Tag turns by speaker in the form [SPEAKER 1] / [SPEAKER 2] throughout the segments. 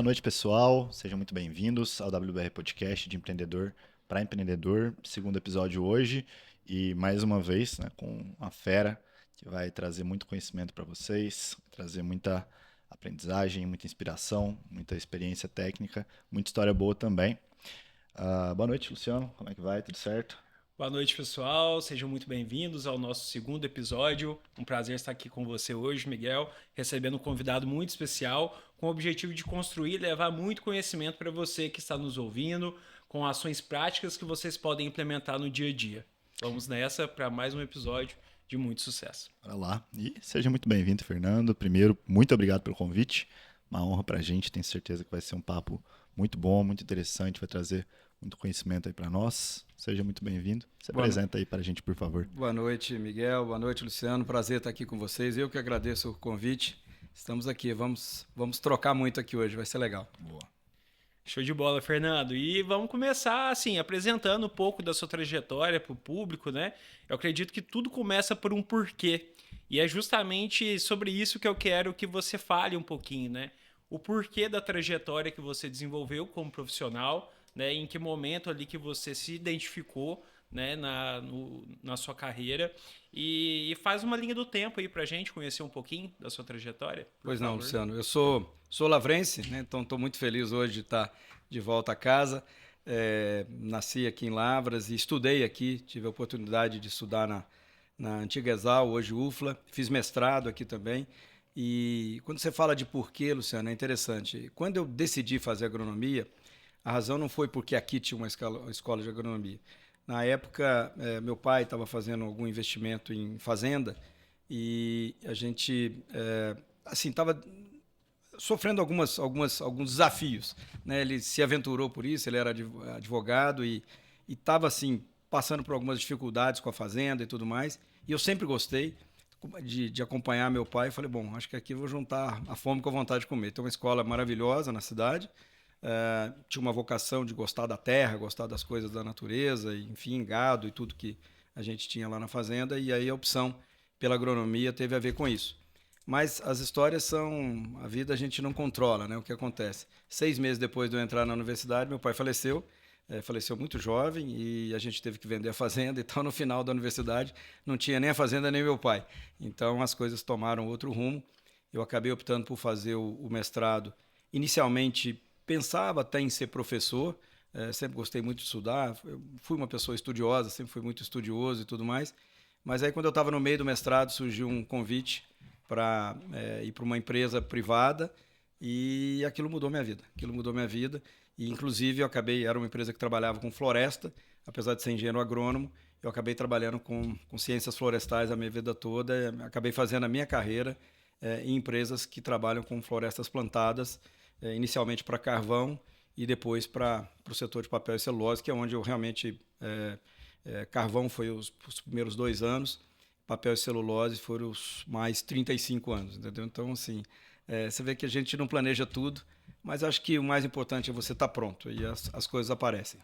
[SPEAKER 1] Boa noite, pessoal. Sejam muito bem-vindos ao WBR Podcast de Empreendedor para Empreendedor, segundo episódio hoje. E mais uma vez, né, com uma fera que vai trazer muito conhecimento para vocês, trazer muita aprendizagem, muita inspiração, muita experiência técnica, muita história boa também. Boa noite, Luciano. Como é que vai? Tudo certo?
[SPEAKER 2] Boa noite, pessoal. Sejam muito bem-vindos ao nosso segundo episódio. Um prazer estar aqui com você hoje, Miguel, recebendo um convidado muito especial, com o objetivo de construir e levar muito conhecimento para você que está nos ouvindo, com ações práticas que vocês podem implementar no dia a dia. Vamos nessa para mais um episódio de muito sucesso.
[SPEAKER 1] Bora lá. E seja muito bem-vindo, Fernando. Primeiro, muito obrigado pelo convite. Uma honra para a gente. Tenho certeza que vai ser um papo muito bom, muito interessante. Vai trazer muito conhecimento aí para nós. Seja muito bem-vindo. Se apresenta aí para a gente, por favor.
[SPEAKER 3] Boa noite, Miguel. Boa noite, Luciano. Prazer estar aqui com vocês. Eu que agradeço o convite. Estamos aqui. Vamos trocar muito aqui hoje. Vai ser legal.
[SPEAKER 1] Boa.
[SPEAKER 2] Show de bola, Fernando. E vamos começar, assim, apresentando um pouco da sua trajetória para o público, né? Eu acredito que tudo começa por um porquê. E é justamente sobre isso que eu quero que você fale um pouquinho, né? O porquê da trajetória que você desenvolveu como profissional, né? Em que momento ali que você se identificou, né? Na sua carreira. E faz uma linha do tempo aí pra gente conhecer um pouquinho da sua trajetória.
[SPEAKER 3] Pois não,
[SPEAKER 2] favor.
[SPEAKER 3] Luciano. Eu sou lavrense, né? Então estou muito feliz hoje de estar de volta a casa. Nasci aqui em Lavras e estudei aqui. Tive a oportunidade de estudar na antiga Exal, hoje UFLA. Fiz mestrado aqui também. E quando você fala de porquê, Luciano, é interessante. Quando eu decidi fazer agronomia, a razão não foi porque aqui tinha uma escola de agronomia. Na época, meu pai estava fazendo algum investimento em fazenda e a gente estava sofrendo alguns desafios, né? Ele se aventurou por isso, ele era advogado e estava assim, passando por algumas dificuldades com a fazenda e tudo mais. E eu sempre gostei de acompanhar meu pai e falei, bom, acho que aqui eu vou juntar a fome com a vontade de comer. Tem uma escola maravilhosa na cidade, tinha uma vocação de gostar da terra, gostar das coisas da natureza, enfim, gado e tudo que a gente tinha lá na fazenda, e aí a opção pela agronomia teve a ver com isso. Mas as histórias são... A vida a gente não controla, né? O que acontece. 6 meses depois de eu entrar na universidade, meu pai faleceu, faleceu muito jovem, e a gente teve que vender a fazenda, então no final da universidade não tinha nem a fazenda nem meu pai. Então as coisas tomaram outro rumo. Eu acabei optando por fazer o mestrado, inicialmente pensava até em ser professor, sempre gostei muito de estudar, eu fui uma pessoa estudiosa, sempre fui muito estudioso e tudo mais, mas aí quando eu estava no meio do mestrado surgiu um convite para ir para uma empresa privada e aquilo mudou minha vida, e inclusive era uma empresa que trabalhava com floresta, apesar de ser engenheiro agrônomo, eu acabei trabalhando com ciências florestais a minha vida toda, acabei fazendo a minha carreira em empresas que trabalham com florestas plantadas, inicialmente para carvão e depois para o setor de papel e celulose, que é onde eu realmente... carvão foi os primeiros 2 anos, papel e celulose foram os mais 35 anos, entendeu? Então, assim, você vê que a gente não planeja tudo, mas acho que o mais importante é você estar pronto e as coisas aparecem.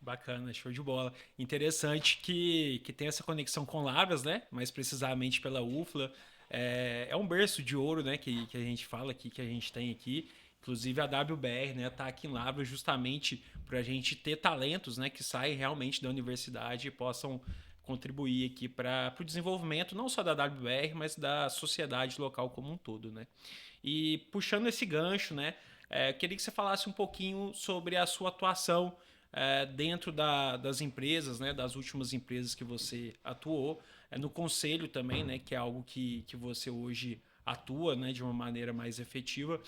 [SPEAKER 2] Bacana, show de bola. Interessante que tem essa conexão com Lavras, né? Mais precisamente pela UFLA. É um berço de ouro, né? Que a gente fala aqui, que a gente tem aqui. Inclusive a WBR, né? Tá aqui em Lavras justamente para a gente ter talentos, né? Que saem realmente da universidade e possam contribuir aqui para o desenvolvimento não só da WBR, mas da sociedade local como um todo, né? E puxando esse gancho, né? Queria que você falasse um pouquinho sobre a sua atuação dentro das empresas, né, das últimas empresas que você atuou, no conselho também, né, que é algo que você hoje atua, né, de uma maneira mais efetiva.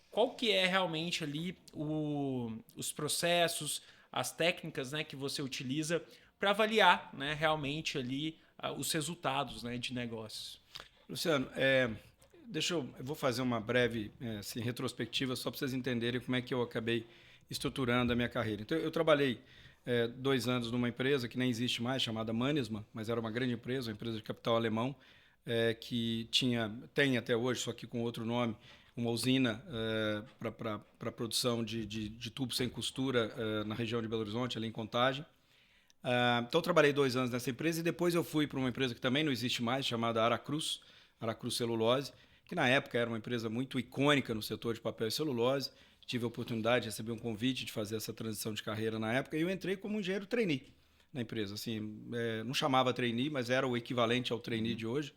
[SPEAKER 2] Qual que é realmente ali os processos, as técnicas, né, que você utiliza para avaliar, né, realmente ali os resultados, né, de negócios?
[SPEAKER 3] Luciano, eu vou fazer uma breve assim, retrospectiva só para vocês entenderem como é que eu acabei estruturando a minha carreira. Então, eu trabalhei 2 anos numa empresa que nem existe mais, chamada Mannesmann, mas era uma grande empresa, uma empresa de capital alemão, que tem até hoje, só que com outro nome, uma usina para produção de tubos sem costura na região de Belo Horizonte, ali em Contagem. Então, eu trabalhei 2 anos nessa empresa e depois eu fui para uma empresa que também não existe mais, chamada Aracruz Celulose, que na época era uma empresa muito icônica no setor de papel e celulose. tive a oportunidade, recebi um convite de fazer essa transição de carreira na época, e eu entrei como engenheiro trainee na empresa. Assim, não chamava trainee, mas era o equivalente ao trainee de hoje.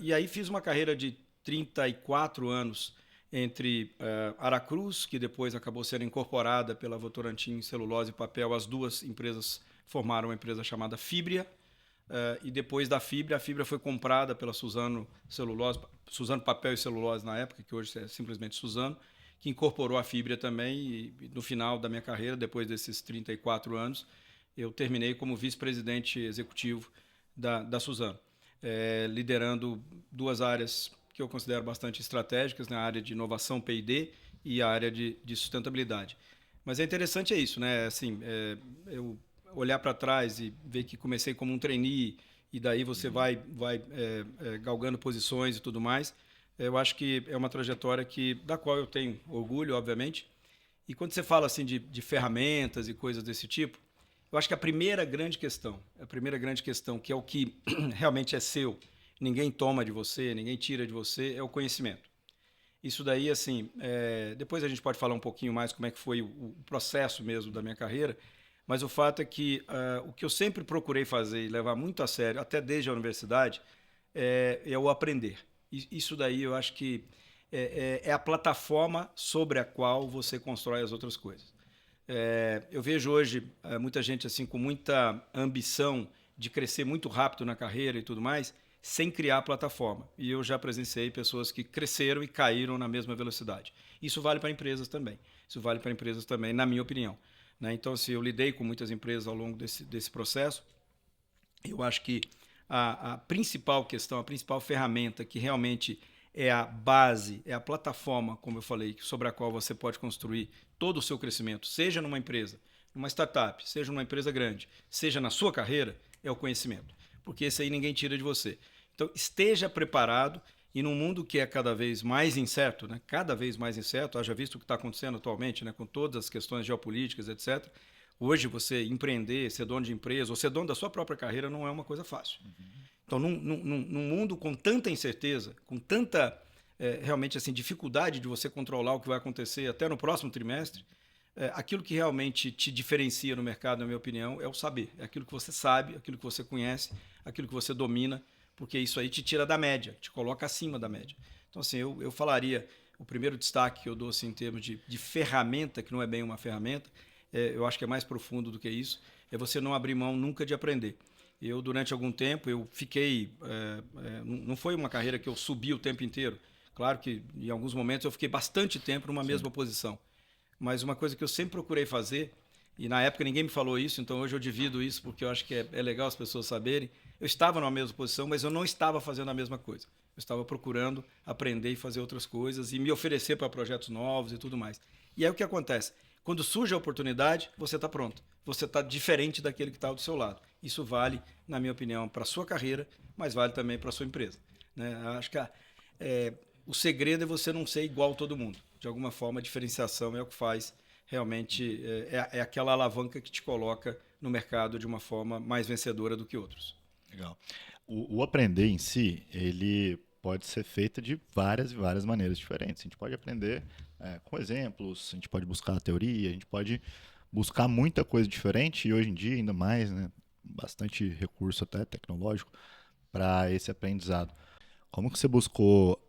[SPEAKER 3] E aí fiz uma carreira de 34 anos entre Aracruz, que depois acabou sendo incorporada pela Votorantim Celulose e Papel. As duas empresas formaram uma empresa chamada Fibria. E depois da Fibria, a Fibria foi comprada pela Suzano Celulose, Suzano Papel e Celulose na época, que hoje é simplesmente Suzano, que incorporou a Fibria também. E no final da minha carreira, depois desses 34 anos, eu terminei como vice-presidente executivo da Suzano, liderando duas áreas que eu considero bastante estratégicas, na área de inovação P&D e a área de sustentabilidade. Mas é interessante isso, né? Assim, eu olhar para trás e ver que comecei como um trainee e daí você vai galgando posições e tudo mais. Eu acho que é uma trajetória da qual eu tenho orgulho, obviamente. E quando você fala assim de ferramentas e coisas desse tipo, eu acho que a primeira grande questão, que é o que realmente é seu, ninguém toma de você, ninguém tira de você, é o conhecimento. Isso daí, assim, depois a gente pode falar um pouquinho mais como é que foi o processo mesmo da minha carreira, mas o fato é que o que eu sempre procurei fazer e levar muito a sério, até desde a universidade, é o aprender. Isso daí eu acho que é a plataforma sobre a qual você constrói as outras coisas. Eu vejo hoje muita gente assim com muita ambição de crescer muito rápido na carreira e tudo mais, sem criar plataforma. E eu já presenciei pessoas que cresceram e caíram na mesma velocidade. Isso vale para empresas também. Na minha opinião. Né? Então, assim, eu lidei com muitas empresas ao longo desse processo. Eu acho que a principal questão, a principal ferramenta que realmente é a base, é a plataforma, como eu falei, sobre a qual você pode construir todo o seu crescimento, seja numa empresa, numa startup, seja numa empresa grande, seja na sua carreira, é o conhecimento. Porque esse aí ninguém tira de você. Então, esteja preparado e num mundo que é cada vez mais incerto, né? Cada vez mais incerto, haja visto o que está acontecendo atualmente, né? Com todas as questões geopolíticas, etc. Hoje, você empreender, ser dono de empresa ou ser dono da sua própria carreira não é uma coisa fácil. Então, num mundo com tanta incerteza, com tanta realmente assim dificuldade de você controlar o que vai acontecer até no próximo trimestre, aquilo que realmente te diferencia no mercado, na minha opinião, é o saber. É aquilo que você sabe, aquilo que você conhece, aquilo que você domina, porque isso aí te tira da média, te coloca acima da média. Então, assim, eu falaria, o primeiro destaque que eu dou assim, em termos de ferramenta, que não é bem uma ferramenta, eu acho que é mais profundo do que isso, é você não abrir mão nunca de aprender. Eu, durante algum tempo, eu fiquei... não foi uma carreira que eu subi o tempo inteiro. Claro que, em alguns momentos, eu fiquei bastante tempo numa mesma posição. Mas uma coisa que eu sempre procurei fazer, e na época ninguém me falou isso, então hoje eu divido isso porque eu acho que é legal as pessoas saberem, eu estava numa mesma posição, mas eu não estava fazendo a mesma coisa. Eu estava procurando aprender e fazer outras coisas e me oferecer para projetos novos e tudo mais. E aí o que acontece? Quando surge a oportunidade, você está pronto. Você está diferente daquele que está do seu lado. Isso vale, na minha opinião, para a sua carreira, mas vale também para a sua empresa. Né? Acho que o segredo é você não ser igual a todo mundo. De alguma forma, a diferenciação é o que faz realmente, é aquela alavanca que te coloca no mercado de uma forma mais vencedora do que outros.
[SPEAKER 1] Legal. O aprender em si, ele pode ser feito de várias e várias maneiras diferentes. A gente pode aprender com exemplos, a gente pode buscar a teoria, a gente pode buscar muita coisa diferente e hoje em dia ainda mais, né, bastante recurso até tecnológico para esse aprendizado. Como que você buscou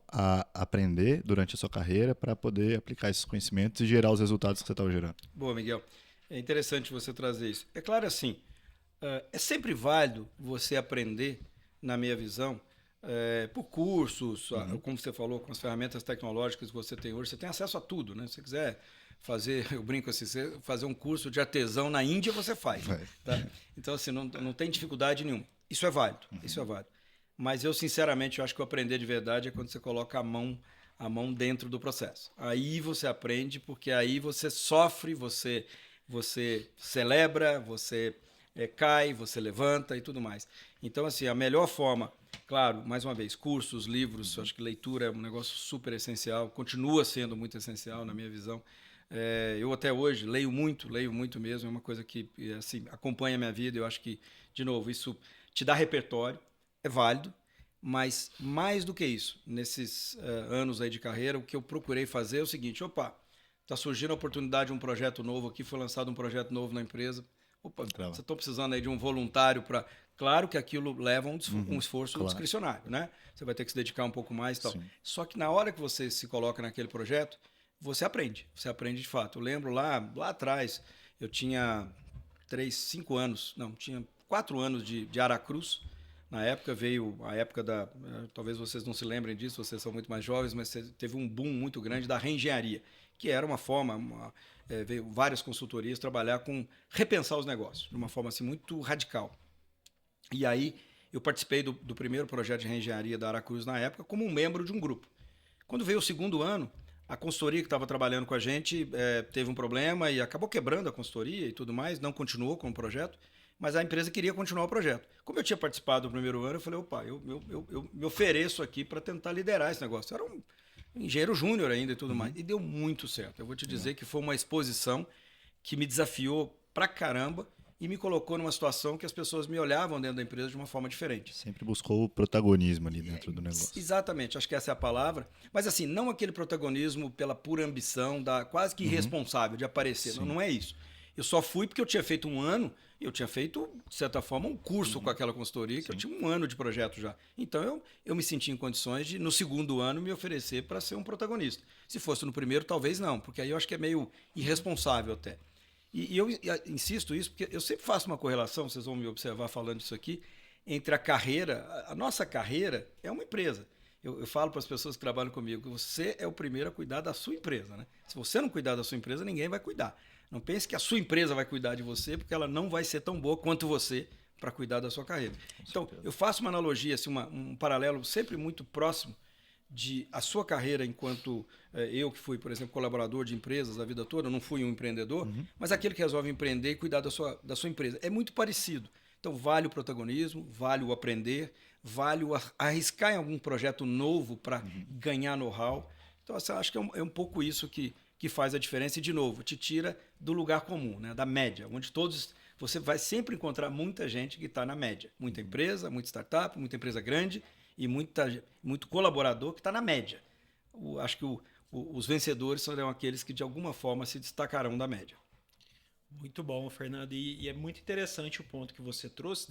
[SPEAKER 1] aprender durante a sua carreira para poder aplicar esses conhecimentos e gerar os resultados que você estava gerando?
[SPEAKER 3] Boa, Miguel. É interessante você trazer isso. É claro assim, é sempre válido você aprender, na minha visão, por cursos, como você falou, com as ferramentas tecnológicas que você tem hoje, você tem acesso a tudo, né? Se você quiser fazer, eu brinco assim, fazer um curso de artesão na Índia, você faz. Tá? Então, assim, não tem dificuldade nenhuma. Isso é válido, isso é válido. Mas eu, sinceramente, eu acho que o aprender de verdade é quando você coloca a mão dentro do processo. Aí você aprende, porque aí você sofre, você celebra, você cai, você levanta e tudo mais. Então, assim, a melhor forma, claro, mais uma vez, cursos, livros, acho que leitura é um negócio super essencial, continua sendo muito essencial na minha visão. Eu até hoje leio muito mesmo, é uma coisa que assim, acompanha a minha vida. Eu acho que, de novo, isso te dá repertório, é válido, mas mais do que isso, nesses anos aí de carreira, o que eu procurei fazer é o seguinte: Está surgindo a oportunidade de um projeto novo aqui, foi lançado um projeto novo na empresa. Opa, você está precisando aí de um voluntário para... Claro que aquilo leva um esforço discricionário, né? Você vai ter que se dedicar um pouco mais e tal. Sim. Só que na hora que você se coloca naquele projeto, você aprende de fato. Eu lembro lá atrás, eu tinha 4 anos de Aracruz. Na época veio a época talvez vocês não se lembrem disso, vocês são muito mais jovens, mas teve um boom muito grande da reengenharia, que era uma forma, veio várias consultorias trabalhar com repensar os negócios, de uma forma assim muito radical. E aí eu participei do primeiro projeto de reengenharia da Aracruz na época como um membro de um grupo. Quando veio o segundo ano, a consultoria que estava trabalhando com a gente teve um problema e acabou quebrando a consultoria e tudo mais, não continuou com o projeto, mas a empresa queria continuar o projeto. Como eu tinha participado do primeiro ano, eu falei, opa, eu me ofereço aqui para tentar liderar esse negócio. Eu era um engenheiro júnior ainda e tudo mais. E deu muito certo. Eu vou te dizer que foi uma exposição que me desafiou pra caramba e me colocou numa situação que as pessoas me olhavam dentro da empresa de uma forma diferente.
[SPEAKER 1] Sempre buscou o protagonismo ali dentro do negócio.
[SPEAKER 3] Exatamente, acho que essa é a palavra. Mas assim, não aquele protagonismo pela pura ambição, quase que irresponsável de aparecer. Não é isso. Eu só fui porque eu tinha feito um ano, eu tinha feito, de certa forma, um curso com aquela consultoria, que eu tinha um ano de projeto já. Então eu me senti em condições de, no segundo ano, me oferecer para ser um protagonista. Se fosse no primeiro, talvez não, porque aí eu acho que é meio irresponsável até. E eu insisto isso porque eu sempre faço uma correlação, vocês vão me observar falando isso aqui, entre a carreira, a nossa carreira é uma empresa. Eu falo para as pessoas que trabalham comigo que você é o primeiro a cuidar da sua empresa, né? Se você não cuidar da sua empresa, ninguém vai cuidar. Não pense que a sua empresa vai cuidar de você, porque ela não vai ser tão boa quanto você para cuidar da sua carreira. Então, eu faço uma analogia, assim, um paralelo sempre muito próximo de a sua carreira enquanto eu que fui, por exemplo, colaborador de empresas a vida toda, eu não fui um empreendedor, mas aquele que resolve empreender e cuidar da sua empresa. É muito parecido. Então, vale o protagonismo, vale o aprender, vale o arriscar em algum projeto novo para ganhar know-how. Então, assim, acho que é um pouco isso que faz a diferença e, de novo, te tira do lugar comum, né, da média, onde você vai sempre encontrar muita gente que está na média. Muita empresa, muita startup, muita empresa grande e muito colaborador que está na média. Acho que os vencedores serão aqueles que, de alguma forma, se destacarão da média.
[SPEAKER 2] Muito bom, Fernando. E é muito interessante o ponto que você trouxe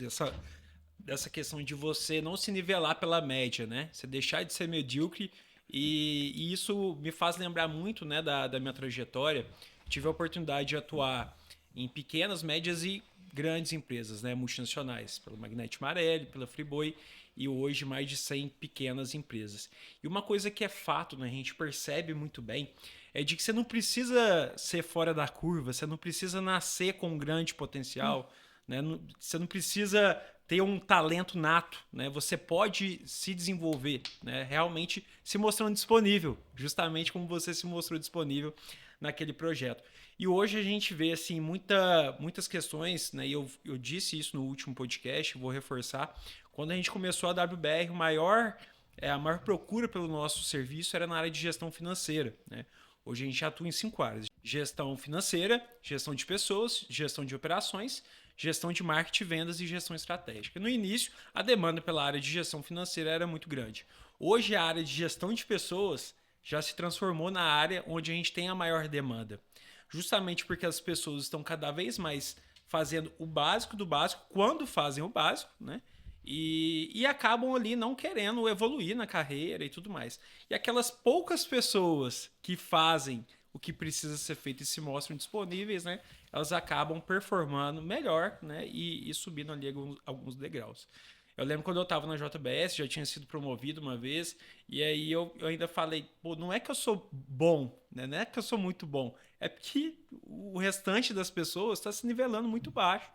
[SPEAKER 2] dessa questão de você não se nivelar pela média, né? Você deixar de ser medíocre. E isso me faz lembrar muito, né, da minha trajetória. Tive a oportunidade de atuar em pequenas, médias e grandes empresas, né, multinacionais, pela Magnete Marelli, pela Friboi e hoje mais de 100 pequenas empresas. E uma coisa que é fato, né, a gente percebe muito bem, é de que você não precisa ser fora da curva, você não precisa nascer com um grande potencial, né, você não precisa ter um talento nato, né? Você pode se desenvolver, né? Realmente se mostrando disponível, justamente como você se mostrou disponível naquele projeto. E hoje a gente vê assim muitas questões, né? E eu disse isso no último podcast, vou reforçar. Quando a gente começou a WBR, a maior procura pelo nosso serviço era na área de gestão financeira, né? Hoje a gente atua em 5 áreas: gestão financeira, gestão de pessoas, gestão de operações, gestão de marketing, vendas e gestão estratégica. No início, a demanda pela área de gestão financeira era muito grande. Hoje, a área de gestão de pessoas já se transformou na área onde a gente tem a maior demanda. Justamente porque as pessoas estão cada vez mais fazendo o básico do básico quando fazem o básico, né? E acabam ali não querendo evoluir na carreira e tudo mais. E aquelas poucas pessoas que fazem o que precisa ser feito e se mostram disponíveis, né? Elas acabam performando melhor, né? E subindo ali alguns degraus. Eu lembro quando eu estava na JBS, já tinha sido promovido uma vez, e aí eu ainda falei, pô, não é que eu sou bom, né? Não é que eu sou muito bom, é porque o restante das pessoas está se nivelando muito baixo.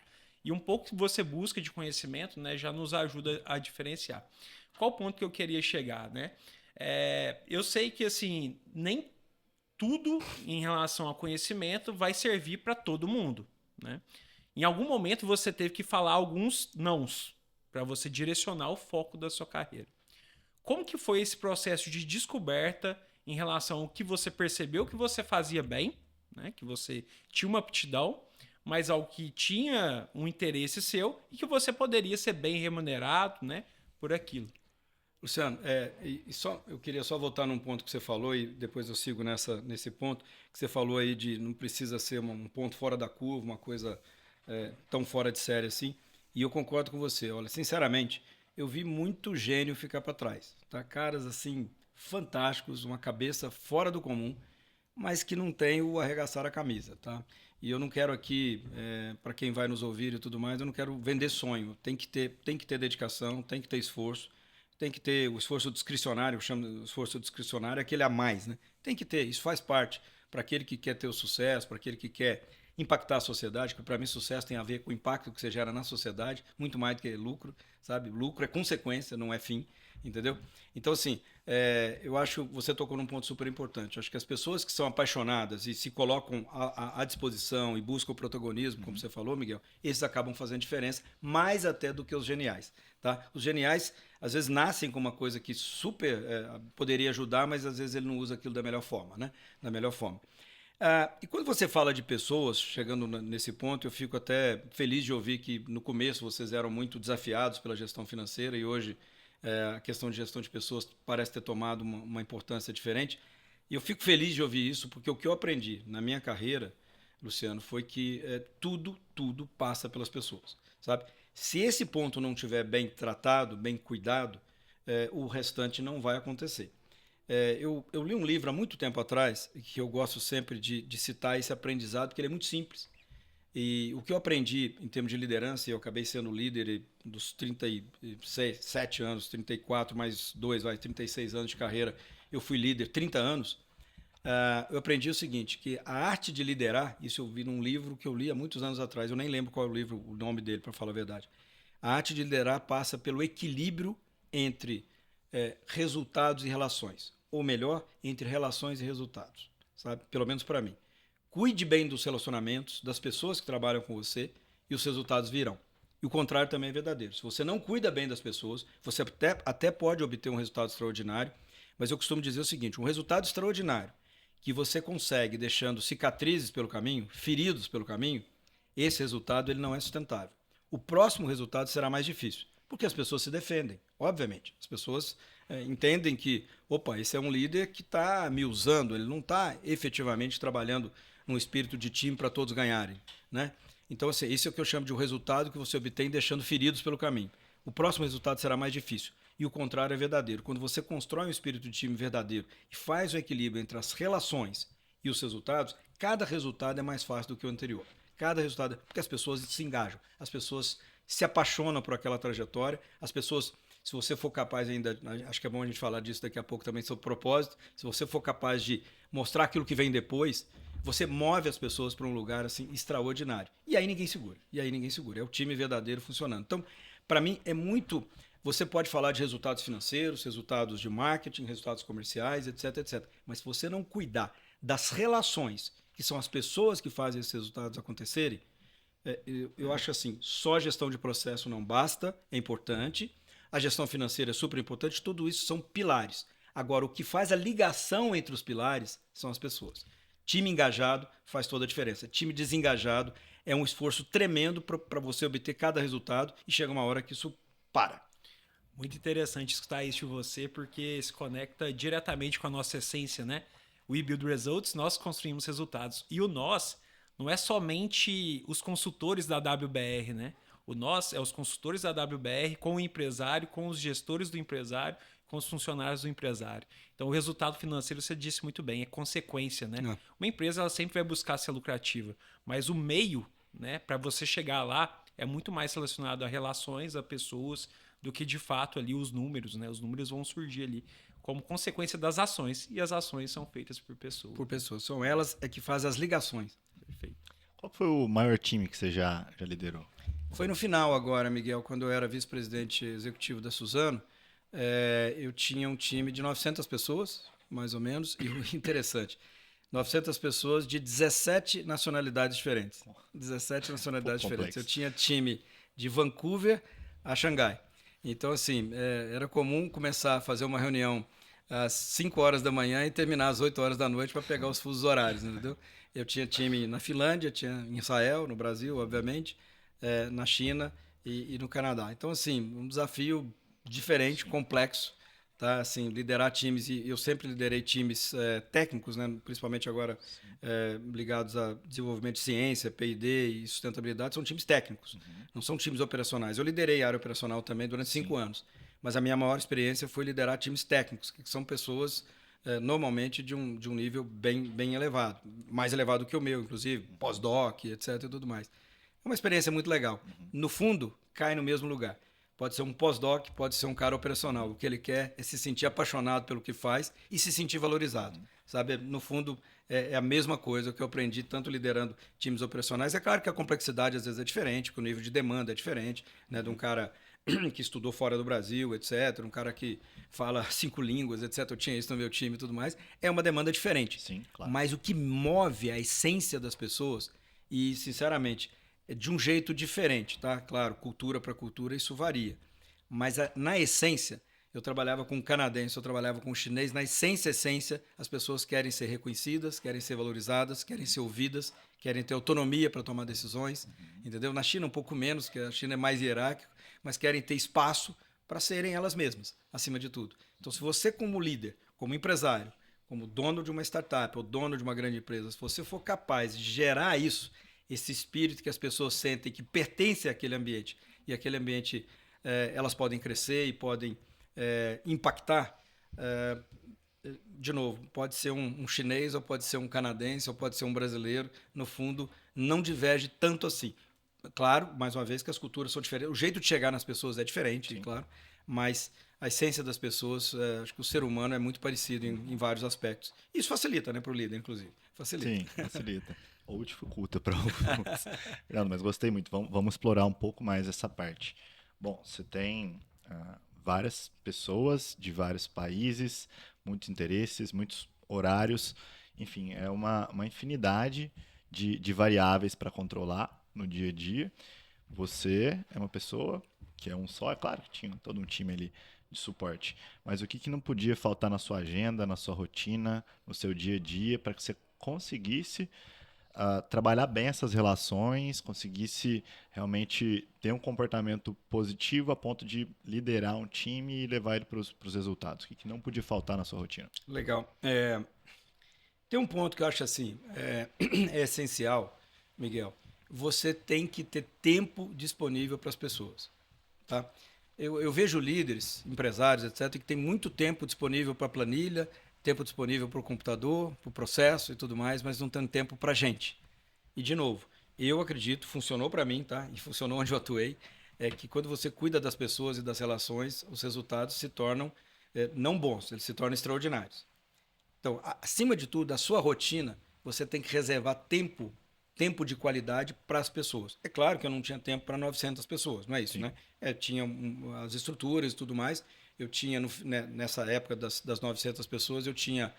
[SPEAKER 2] E um pouco que você busca de conhecimento, né, já nos ajuda a diferenciar. Qual o ponto que eu queria chegar, né? Eu sei que, assim, nem tudo em relação ao conhecimento vai servir para todo mundo, né? Em algum momento você teve que falar alguns nãos para você direcionar o foco da sua carreira. Como que foi esse processo de descoberta em relação ao que você percebeu que você fazia bem, né? Que você tinha uma aptidão, mas ao que tinha um interesse seu e que você poderia ser bem remunerado, né, por aquilo?
[SPEAKER 3] Luciano, eu queria só voltar num ponto que você falou e depois eu sigo nesse ponto que você falou aí de não precisa ser um ponto fora da curva, uma coisa tão fora de série assim. E eu concordo com você. Olha, sinceramente, eu vi muito gênio ficar para trás, tá? Caras assim fantásticos, uma cabeça fora do comum, mas que não tem o arregaçar a camisa, tá? E eu não quero aqui, para quem vai nos ouvir e tudo mais, eu não quero vender sonho. Tem que ter dedicação, tem que ter esforço. Tem que ter o esforço discricionário, eu chamo de esforço discricionário, aquele a mais, né? Tem que ter, isso faz parte para aquele que quer ter o sucesso, para aquele que quer impactar a sociedade, que para mim sucesso tem a ver com o impacto que você gera na sociedade, muito mais do que lucro, sabe? Lucro é consequência, não é fim, entendeu? Então, assim, eu acho que você tocou num ponto super importante. Eu acho que as pessoas que são apaixonadas e se colocam à disposição e buscam o protagonismo, como você falou, Miguel, esses acabam fazendo diferença, mais até do que os geniais, tá? Os geniais às vezes nascem com uma coisa que super poderia ajudar, mas às vezes ele não usa aquilo da melhor forma, né? Da melhor forma. E quando você fala de pessoas, chegando nesse ponto, eu fico até feliz de ouvir que no começo vocês eram muito desafiados pela gestão financeira e hoje a questão de gestão de pessoas parece ter tomado uma importância diferente. E eu fico feliz de ouvir isso, porque o que eu aprendi na minha carreira, Luciano, foi que tudo passa pelas pessoas, sabe? Se esse ponto não estiver bem tratado, bem cuidado, o restante não vai acontecer. Eu li um livro há muito tempo atrás, que eu gosto sempre de citar esse aprendizado, porque ele é muito simples. E o que eu aprendi em termos de liderança, e eu acabei sendo líder dos 37 anos, 34 mais 2, 36 anos de carreira, eu fui líder 30 anos. Eu aprendi o seguinte, que a arte de liderar, isso eu vi num livro que eu li há muitos anos atrás, eu nem lembro qual é o nome dele, para falar a verdade. A arte de liderar passa pelo equilíbrio entre resultados e relações, ou melhor, entre relações e resultados, sabe? Pelo menos para mim. Cuide bem dos relacionamentos, das pessoas que trabalham com você e os resultados virão. E o contrário também é verdadeiro. Se você não cuida bem das pessoas, você até pode obter um resultado extraordinário, mas eu costumo dizer o seguinte, um resultado extraordinário que você consegue deixando cicatrizes pelo caminho, feridos pelo caminho, esse resultado ele não é sustentável. O próximo resultado será mais difícil, porque as pessoas se defendem, obviamente. As pessoas entendem que, opa, esse é um líder que está me usando, ele não está efetivamente trabalhando num espírito de time para todos ganharem, né? Então, assim, isso é o que eu chamo de um resultado que você obtém deixando feridos pelo caminho. O próximo resultado será mais difícil. E o contrário é verdadeiro. Quando você constrói um espírito de time verdadeiro e faz o equilíbrio entre as relações e os resultados, cada resultado é mais fácil do que o anterior. Cada resultado, porque as pessoas se engajam, as pessoas se apaixonam por aquela trajetória, as pessoas, se você for capaz ainda, acho que é bom a gente falar disso daqui a pouco também sobre propósito, se você for capaz de mostrar aquilo que vem depois, você move as pessoas para um lugar assim extraordinário. E aí ninguém segura. É o time verdadeiro funcionando. Então, para mim é muito. Você pode falar de resultados financeiros, resultados de marketing, resultados comerciais, etc, etc. Mas se você não cuidar das relações, que são as pessoas que fazem esses resultados acontecerem, eu acho assim, só gestão de processo não basta, é importante. A gestão financeira é super importante, tudo isso são pilares. Agora, o que faz a ligação entre os pilares são as pessoas. Time engajado faz toda a diferença. Time desengajado é um esforço tremendo para você obter cada resultado e chega uma hora que isso para.
[SPEAKER 2] Muito interessante escutar isso de você, porque se conecta diretamente com a nossa essência, né? We build results, nós construímos resultados. E o nós não é somente os consultores da WBR, né? O nós é os consultores da WBR com o empresário, com os gestores do empresário, com os funcionários do empresário. Então, o resultado financeiro, você disse muito bem, é consequência, né?
[SPEAKER 3] Não.
[SPEAKER 2] Uma empresa ela sempre vai buscar ser lucrativa, mas o meio, né, para você chegar lá é muito mais relacionado a relações, a pessoas, do que de fato ali os números, né? Os números vão surgir ali como consequência das ações, e as ações são feitas por pessoas.
[SPEAKER 3] Por pessoas. São elas que fazem as ligações.
[SPEAKER 2] Perfeito.
[SPEAKER 1] Qual foi o maior time que você já liderou?
[SPEAKER 3] Foi no final agora, Miguel, quando eu era vice-presidente executivo da Suzano, eu tinha um time de 900 pessoas, mais ou menos, e o interessante, 900 pessoas de 17 nacionalidades diferentes. 17 nacionalidades diferentes. Eu tinha time de Vancouver a Xangai. Então, assim, era comum começar a fazer uma reunião às 5 horas da manhã e terminar às 8 horas da noite para pegar os fusos horários, entendeu? Eu tinha time na Finlândia, tinha em Israel, no Brasil, obviamente, na China e no Canadá. Então, assim, um desafio diferente, complexo, tá? Assim, liderar times, e eu sempre liderei times técnicos, né? Principalmente agora ligados a desenvolvimento de ciência, P&D e sustentabilidade, são times técnicos, não são times operacionais. Eu liderei a área operacional também durante 5 anos, mas a minha maior experiência foi liderar times técnicos, que são pessoas normalmente de um nível bem elevado, mais elevado que o meu, inclusive, pós-doc, etc. e tudo mais. É uma experiência muito legal. No fundo, cai no mesmo lugar. Pode ser um pós-doc, pode ser um cara operacional. O que ele quer é se sentir apaixonado pelo que faz e se sentir valorizado. Sabe? No fundo, é a mesma coisa que eu aprendi tanto liderando times operacionais. É claro que a complexidade às vezes é diferente, que o nível de demanda é diferente, né? De um cara que estudou fora do Brasil, etc. Um cara que fala 5 línguas, etc. Eu tinha isso no meu time e tudo mais. É uma demanda diferente.
[SPEAKER 1] Sim, claro.
[SPEAKER 3] Mas o que move a essência das pessoas, e sinceramente, é de um jeito diferente, tá? Claro, cultura para cultura isso varia. Mas na essência, eu trabalhava com um canadense, eu trabalhava com um chinês. Na essência, as pessoas querem ser reconhecidas, querem ser valorizadas, querem ser ouvidas, querem ter autonomia para tomar decisões, entendeu? Na China um pouco menos, que a China é mais hierárquico, mas querem ter espaço para serem elas mesmas, acima de tudo. Então, se você como líder, como empresário, como dono de uma startup ou dono de uma grande empresa, se você for capaz de gerar isso, esse espírito que as pessoas sentem que pertence àquele ambiente, e aquele ambiente elas podem crescer e podem impactar, de novo, pode ser um chinês, ou pode ser um canadense, ou pode ser um brasileiro, no fundo, não diverge tanto assim. Claro, mais uma vez, que as culturas são diferentes, o jeito de chegar nas pessoas é diferente, claro, mas a essência das pessoas, acho que o ser humano é muito parecido em vários aspectos. Isso facilita, né, para o líder, inclusive. Facilita.
[SPEAKER 1] Sim, facilita. Ou dificulta para alguns. Fernando, mas gostei muito. Vamos explorar um pouco mais essa parte. Bom, você tem várias pessoas de vários países, muitos interesses, muitos horários. Enfim, é uma infinidade de variáveis para controlar no dia a dia. Você é uma pessoa que é um só, é claro que tinha todo um time ali de suporte, mas o que não podia faltar na sua agenda, na sua rotina, no seu dia a dia, para que você conseguisse trabalhar bem essas relações, conseguisse realmente ter um comportamento positivo a ponto de liderar um time e levar ele para os resultados? O que não podia faltar na sua rotina?
[SPEAKER 3] Legal. Tem um ponto que eu acho assim, é essencial, Miguel. Você tem que ter tempo disponível para as pessoas. Tá? Eu vejo líderes, empresários, etc., que tem muito tempo disponível para a planilha, tempo disponível para o computador, para o processo e tudo mais, mas não tem tempo para a gente. E, de novo, eu acredito, funcionou para mim, tá? E funcionou onde eu atuei, é que quando você cuida das pessoas e das relações, os resultados se tornam não bons, eles se tornam extraordinários. Então, acima de tudo, a sua rotina, você tem que reservar tempo de qualidade para as pessoas. É claro que eu não tinha tempo para 900 pessoas, não é isso, né? Tinha as estruturas e tudo mais. Eu tinha, nessa época das 900 pessoas, eu tinha,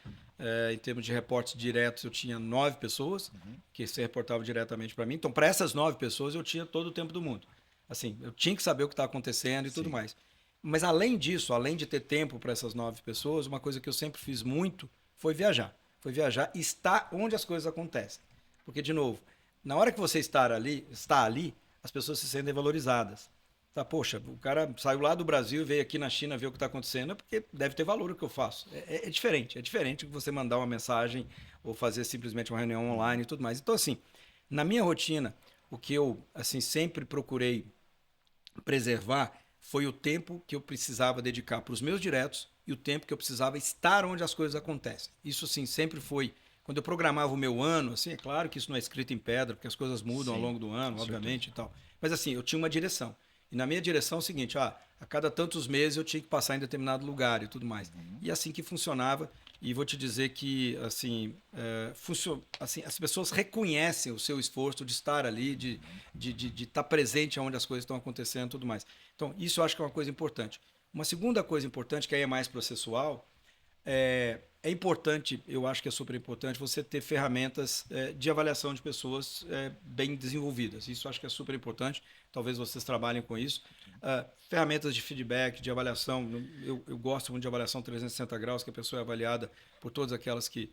[SPEAKER 3] em termos de reportes diretos, eu tinha 9 pessoas que se reportavam diretamente para mim. Então, para essas 9 pessoas, eu tinha todo o tempo do mundo. Assim, eu tinha que saber o que está acontecendo e tudo mais. Mas, além disso, além de ter tempo para essas 9 pessoas, uma coisa que eu sempre fiz muito foi viajar. Foi viajar e estar onde as coisas acontecem. Porque, de novo, na hora que você está ali, as pessoas se sentem valorizadas. Tá, poxa, o cara saiu lá do Brasil e veio aqui na China ver o que está acontecendo, é porque deve ter valor o que eu faço. É diferente que você mandar uma mensagem ou fazer simplesmente uma reunião online e tudo mais. Então, assim, na minha rotina, o que eu assim, sempre procurei preservar foi o tempo que eu precisava dedicar para os meus diretos e o tempo que eu precisava estar onde as coisas acontecem. Isso, assim, sempre foi. Quando eu programava o meu ano, assim, é claro que isso não é escrito em pedra, porque as coisas mudam ao longo do ano, obviamente e tal. Mas, assim, eu tinha uma direção. E na minha direção é o seguinte, a cada tantos meses eu tinha que passar em determinado lugar e tudo mais. E assim que funcionava. E vou te dizer que assim, assim, as pessoas reconhecem o seu esforço de estar ali, de estar presente onde as coisas estão acontecendo e tudo mais. Então, isso eu acho que é uma coisa importante. Uma segunda coisa importante, que aí é mais processual, é importante, eu acho que é super importante, você ter ferramentas de avaliação de pessoas bem desenvolvidas. Isso eu acho que é super importante. Talvez vocês trabalhem com isso. Ferramentas de feedback, de avaliação. Eu gosto muito de avaliação 360 graus, que a pessoa é avaliada por todas aquelas que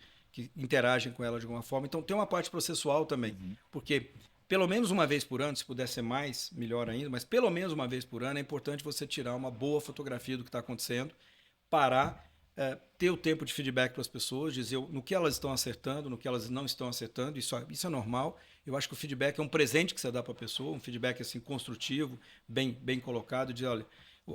[SPEAKER 3] interagem com ela de alguma forma. Então, tem uma parte processual também. Porque pelo menos uma vez por ano, se puder ser mais, melhor ainda, mas pelo menos uma vez por ano é importante você tirar uma boa fotografia do que está acontecendo, parar, ter o tempo de feedback para as pessoas, dizer no que elas estão acertando, no que elas não estão acertando, isso é normal. Eu acho que o feedback é um presente que você dá para a pessoa, um feedback assim construtivo, bem colocado, de olha,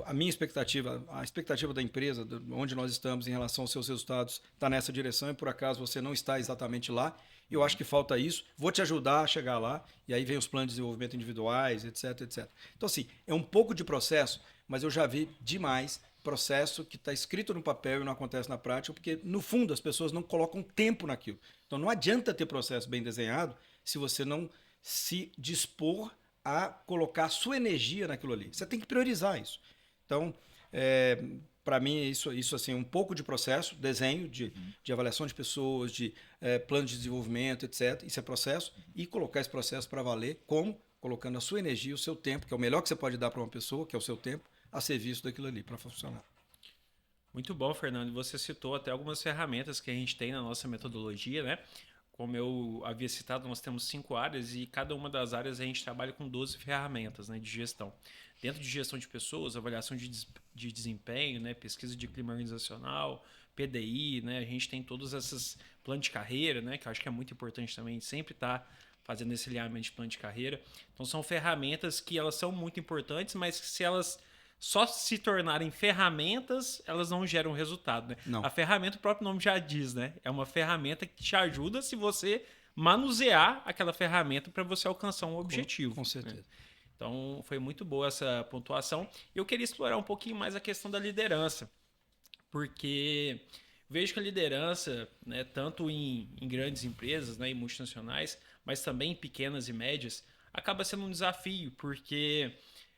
[SPEAKER 3] a minha expectativa, a expectativa da empresa, onde nós estamos em relação aos seus resultados, está nessa direção e por acaso você não está exatamente lá. Eu acho que falta isso, vou te ajudar a chegar lá, e aí vem os planos de desenvolvimento individuais, etc, etc. Então, assim, é um pouco de processo, mas eu já vi demais processo que está escrito no papel e não acontece na prática, porque, no fundo, as pessoas não colocam tempo naquilo. Então, não adianta ter processo bem desenhado se você não se dispor a colocar a sua energia naquilo ali. Você tem que priorizar isso. Então, para mim, isso assim, um pouco de processo, desenho de avaliação de pessoas, de plano de desenvolvimento, etc. Isso é processo. E colocar esse processo para valer, como? Colocando a sua energia, o seu tempo, que é o melhor que você pode dar para uma pessoa, que é o seu tempo, a serviço daquilo ali, para funcionar.
[SPEAKER 2] Muito bom, Fernando. Você citou até algumas ferramentas que a gente tem na nossa metodologia, né? Como eu havia citado, nós temos 5 áreas e cada uma das áreas a gente trabalha com 12 ferramentas, né, de gestão. Dentro de gestão de pessoas, avaliação de desempenho, né, pesquisa de clima organizacional, PDI, né, a gente tem todos esses planos de carreira, né, que eu acho que é muito importante também, sempre estar fazendo esse alinhamento de plano de carreira. Então são ferramentas que elas são muito importantes, mas que se elas só se tornarem ferramentas, elas não geram resultado, né?
[SPEAKER 3] Não.
[SPEAKER 2] A ferramenta, o próprio nome já diz, né? É uma ferramenta que te ajuda se você manusear aquela ferramenta para você alcançar um objetivo.
[SPEAKER 3] Com certeza.
[SPEAKER 2] Né? Então, foi muito boa essa pontuação. Eu queria explorar um pouquinho mais a questão da liderança, porque vejo que a liderança, né, tanto em grandes empresas, né, em multinacionais, mas também em pequenas e médias, acaba sendo um desafio, porque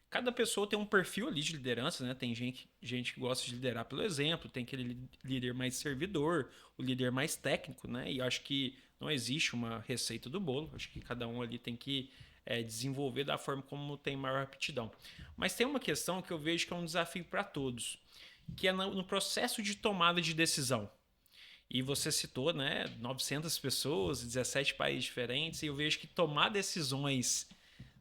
[SPEAKER 2] cada pessoa tem um perfil ali de liderança, né? Tem gente que gosta de liderar pelo exemplo, tem aquele líder mais servidor, o líder mais técnico, né? E eu acho que não existe uma receita do bolo. Acho que cada um ali tem que desenvolver da forma como tem maior aptidão. Mas tem uma questão que eu vejo que é um desafio para todos, que é no processo de tomada de decisão. E você citou, né, 900 pessoas, 17 países diferentes, e eu vejo que tomar decisões,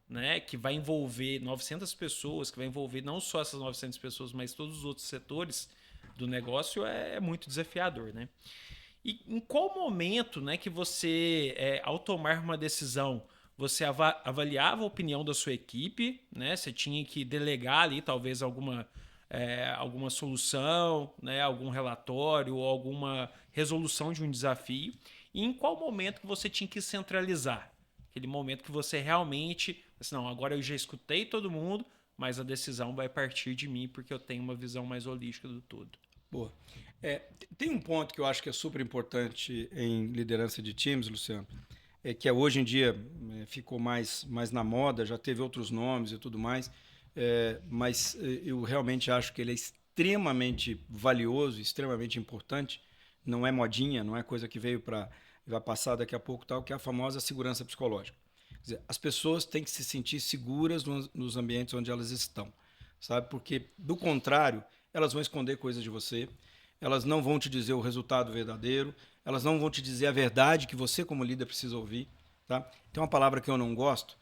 [SPEAKER 2] né, que vai envolver 900 pessoas, que vai envolver não só essas 900 pessoas, mas todos os outros setores do negócio é muito desafiador, né? E em qual momento, né, que você, ao tomar uma decisão, você avaliava a opinião da sua equipe, né? Você tinha que delegar ali talvez alguma solução, né, algum relatório ou alguma resolução de um desafio. E em qual momento que você tinha que centralizar? Aquele momento que você realmente, não, agora eu já escutei todo mundo, mas a decisão vai partir de mim porque eu tenho uma visão mais holística do todo.
[SPEAKER 3] Boa. Tem um ponto que eu acho que é super importante em liderança de times, Luciano, que hoje em dia ficou mais na moda, já teve outros nomes e tudo mais, mas eu realmente acho que ele é extremamente valioso, extremamente importante, não é modinha, não é coisa que vai passar daqui a pouco, tal, que é a famosa segurança psicológica. Quer dizer, as pessoas têm que se sentir seguras nos ambientes onde elas estão, sabe? Porque, do contrário, elas vão esconder coisas de você, elas não vão te dizer o resultado verdadeiro, elas não vão te dizer a verdade que você, como líder, precisa ouvir. Tá? Tem uma palavra que eu não gosto,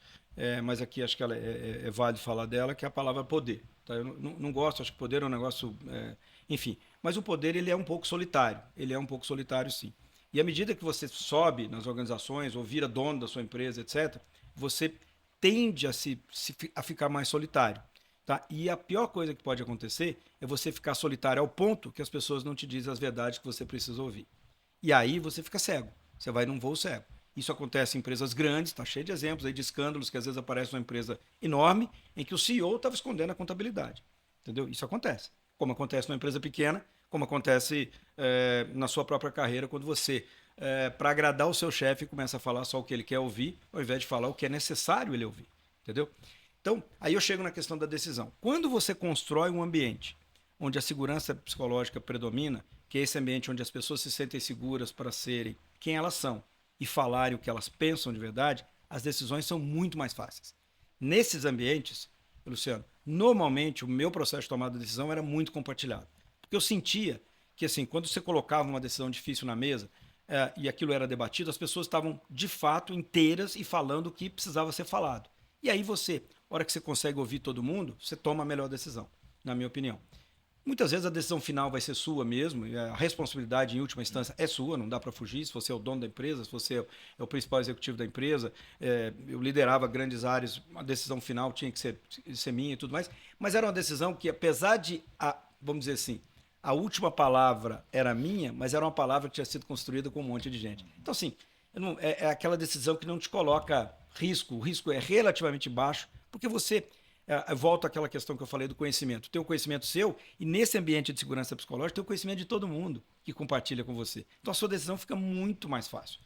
[SPEAKER 3] mas aqui acho que ela é válido falar dela, que é a palavra poder. Tá? Eu não gosto, acho que poder é um negócio... enfim, mas o poder ele é um pouco solitário, sim. E à medida que você sobe nas organizações ou vira dono da sua empresa, etc., você tende a ficar mais solitário. Tá? E a pior coisa que pode acontecer é você ficar solitário ao ponto que as pessoas não te dizem as verdades que você precisa ouvir. E aí você fica cego, você vai num voo cego. Isso acontece em empresas grandes, está cheio de exemplos aí de escândalos que às vezes aparece uma empresa enorme em que o CEO estava escondendo a contabilidade. Entendeu? Isso acontece. Como acontece numa empresa pequena, como acontece na sua própria carreira, quando você, para agradar o seu chefe, começa a falar só o que ele quer ouvir, ao invés de falar o que é necessário ele ouvir. Entendeu? Então, aí eu chego na questão da decisão. Quando você constrói um ambiente onde a segurança psicológica predomina, que é esse ambiente onde as pessoas se sentem seguras para serem quem elas são e falarem o que elas pensam de verdade, as decisões são muito mais fáceis. Nesses ambientes, Luciano, normalmente o meu processo de tomada de decisão era muito compartilhado. Porque eu sentia que, assim, quando você colocava uma decisão difícil na mesa e aquilo era debatido, as pessoas estavam, de fato, inteiras e falando o que precisava ser falado. E aí você, na hora que você consegue ouvir todo mundo, você toma a melhor decisão, na minha opinião. Muitas vezes a decisão final vai ser sua mesmo, e a responsabilidade em última instância é sua, não dá para fugir. Se você é o dono da empresa, se você é o principal executivo da empresa, eu liderava grandes áreas, a decisão final tinha que ser minha e tudo mais. Mas era uma decisão que, apesar de, vamos dizer assim, a última palavra era minha, mas era uma palavra que tinha sido construída com um monte de gente. Então, assim, é aquela decisão que não te coloca risco, o risco é relativamente baixo, porque você volto àquela questão que eu falei do conhecimento. Tem o conhecimento seu e nesse ambiente de segurança psicológica tem o conhecimento de todo mundo que compartilha com você. Então a sua decisão fica muito mais fácil.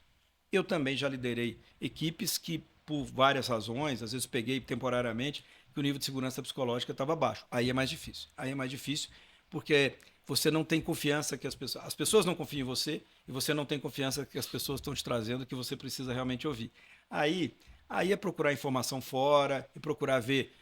[SPEAKER 3] Eu também já liderei equipes que, por várias razões, às vezes peguei temporariamente, que o nível de segurança psicológica estava baixo. Aí é mais difícil. Aí é mais difícil porque você não tem confiança que as pessoas não confiam em você e você não tem confiança que as pessoas estão te trazendo que você precisa realmente ouvir. Aí é procurar informação fora e procurar ver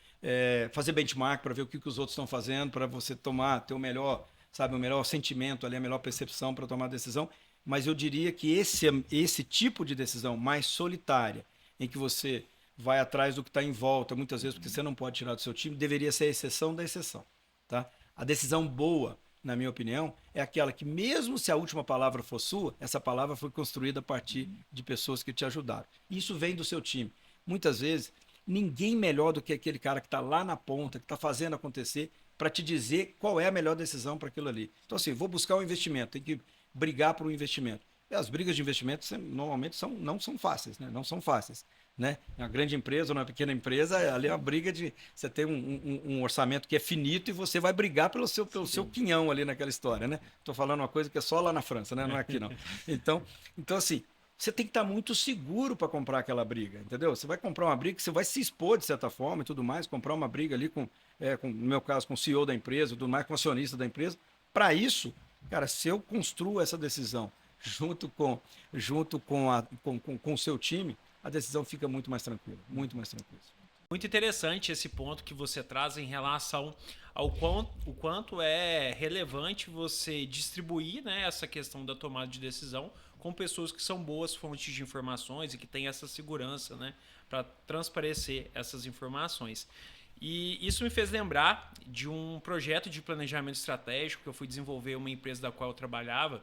[SPEAKER 3] fazer benchmark para ver o que os outros estão fazendo, para você ter o melhor, sabe, o melhor sentimento ali, a melhor percepção para tomar a decisão. Mas eu diria que esse tipo de decisão mais solitária, em que você vai atrás do que está em volta, muitas vezes porque você não pode tirar do seu time, deveria ser a exceção da exceção. Tá? A decisão boa, na minha opinião, é aquela que, mesmo se a última palavra for sua, essa palavra foi construída a partir de pessoas que te ajudaram. Isso vem do seu time. Muitas vezes, ninguém melhor do que aquele cara que está lá na ponta, que está fazendo acontecer, para te dizer qual é a melhor decisão para aquilo ali. Então, assim, vou buscar um investimento, tem que brigar por um investimento. E as brigas de investimento normalmente não são fáceis, né? Não são fáceis. Né? Uma grande empresa ou uma pequena empresa, ali é uma briga de você tem um orçamento que é finito e você vai brigar pelo seu quinhão ali naquela história. Né? Estou falando uma coisa que é só lá na França, né? Não é aqui não. Então assim, você tem que estar muito seguro para comprar aquela briga, entendeu? Você vai comprar uma briga que você vai se expor de certa forma e tudo mais, comprar uma briga ali no meu caso, com o CEO da empresa, tudo mais, com o acionista da empresa. Para isso, cara, se eu construo essa decisão junto com o seu time, a decisão fica muito mais tranquila, muito mais tranquila.
[SPEAKER 2] Muito interessante esse ponto que você traz em relação ao quanto é relevante você distribuir, né, essa questão da tomada de decisão com pessoas que são boas fontes de informações e que têm essa segurança, né, para transparecer essas informações. E isso me fez lembrar de um projeto de planejamento estratégico que eu fui desenvolver em uma empresa da qual eu trabalhava.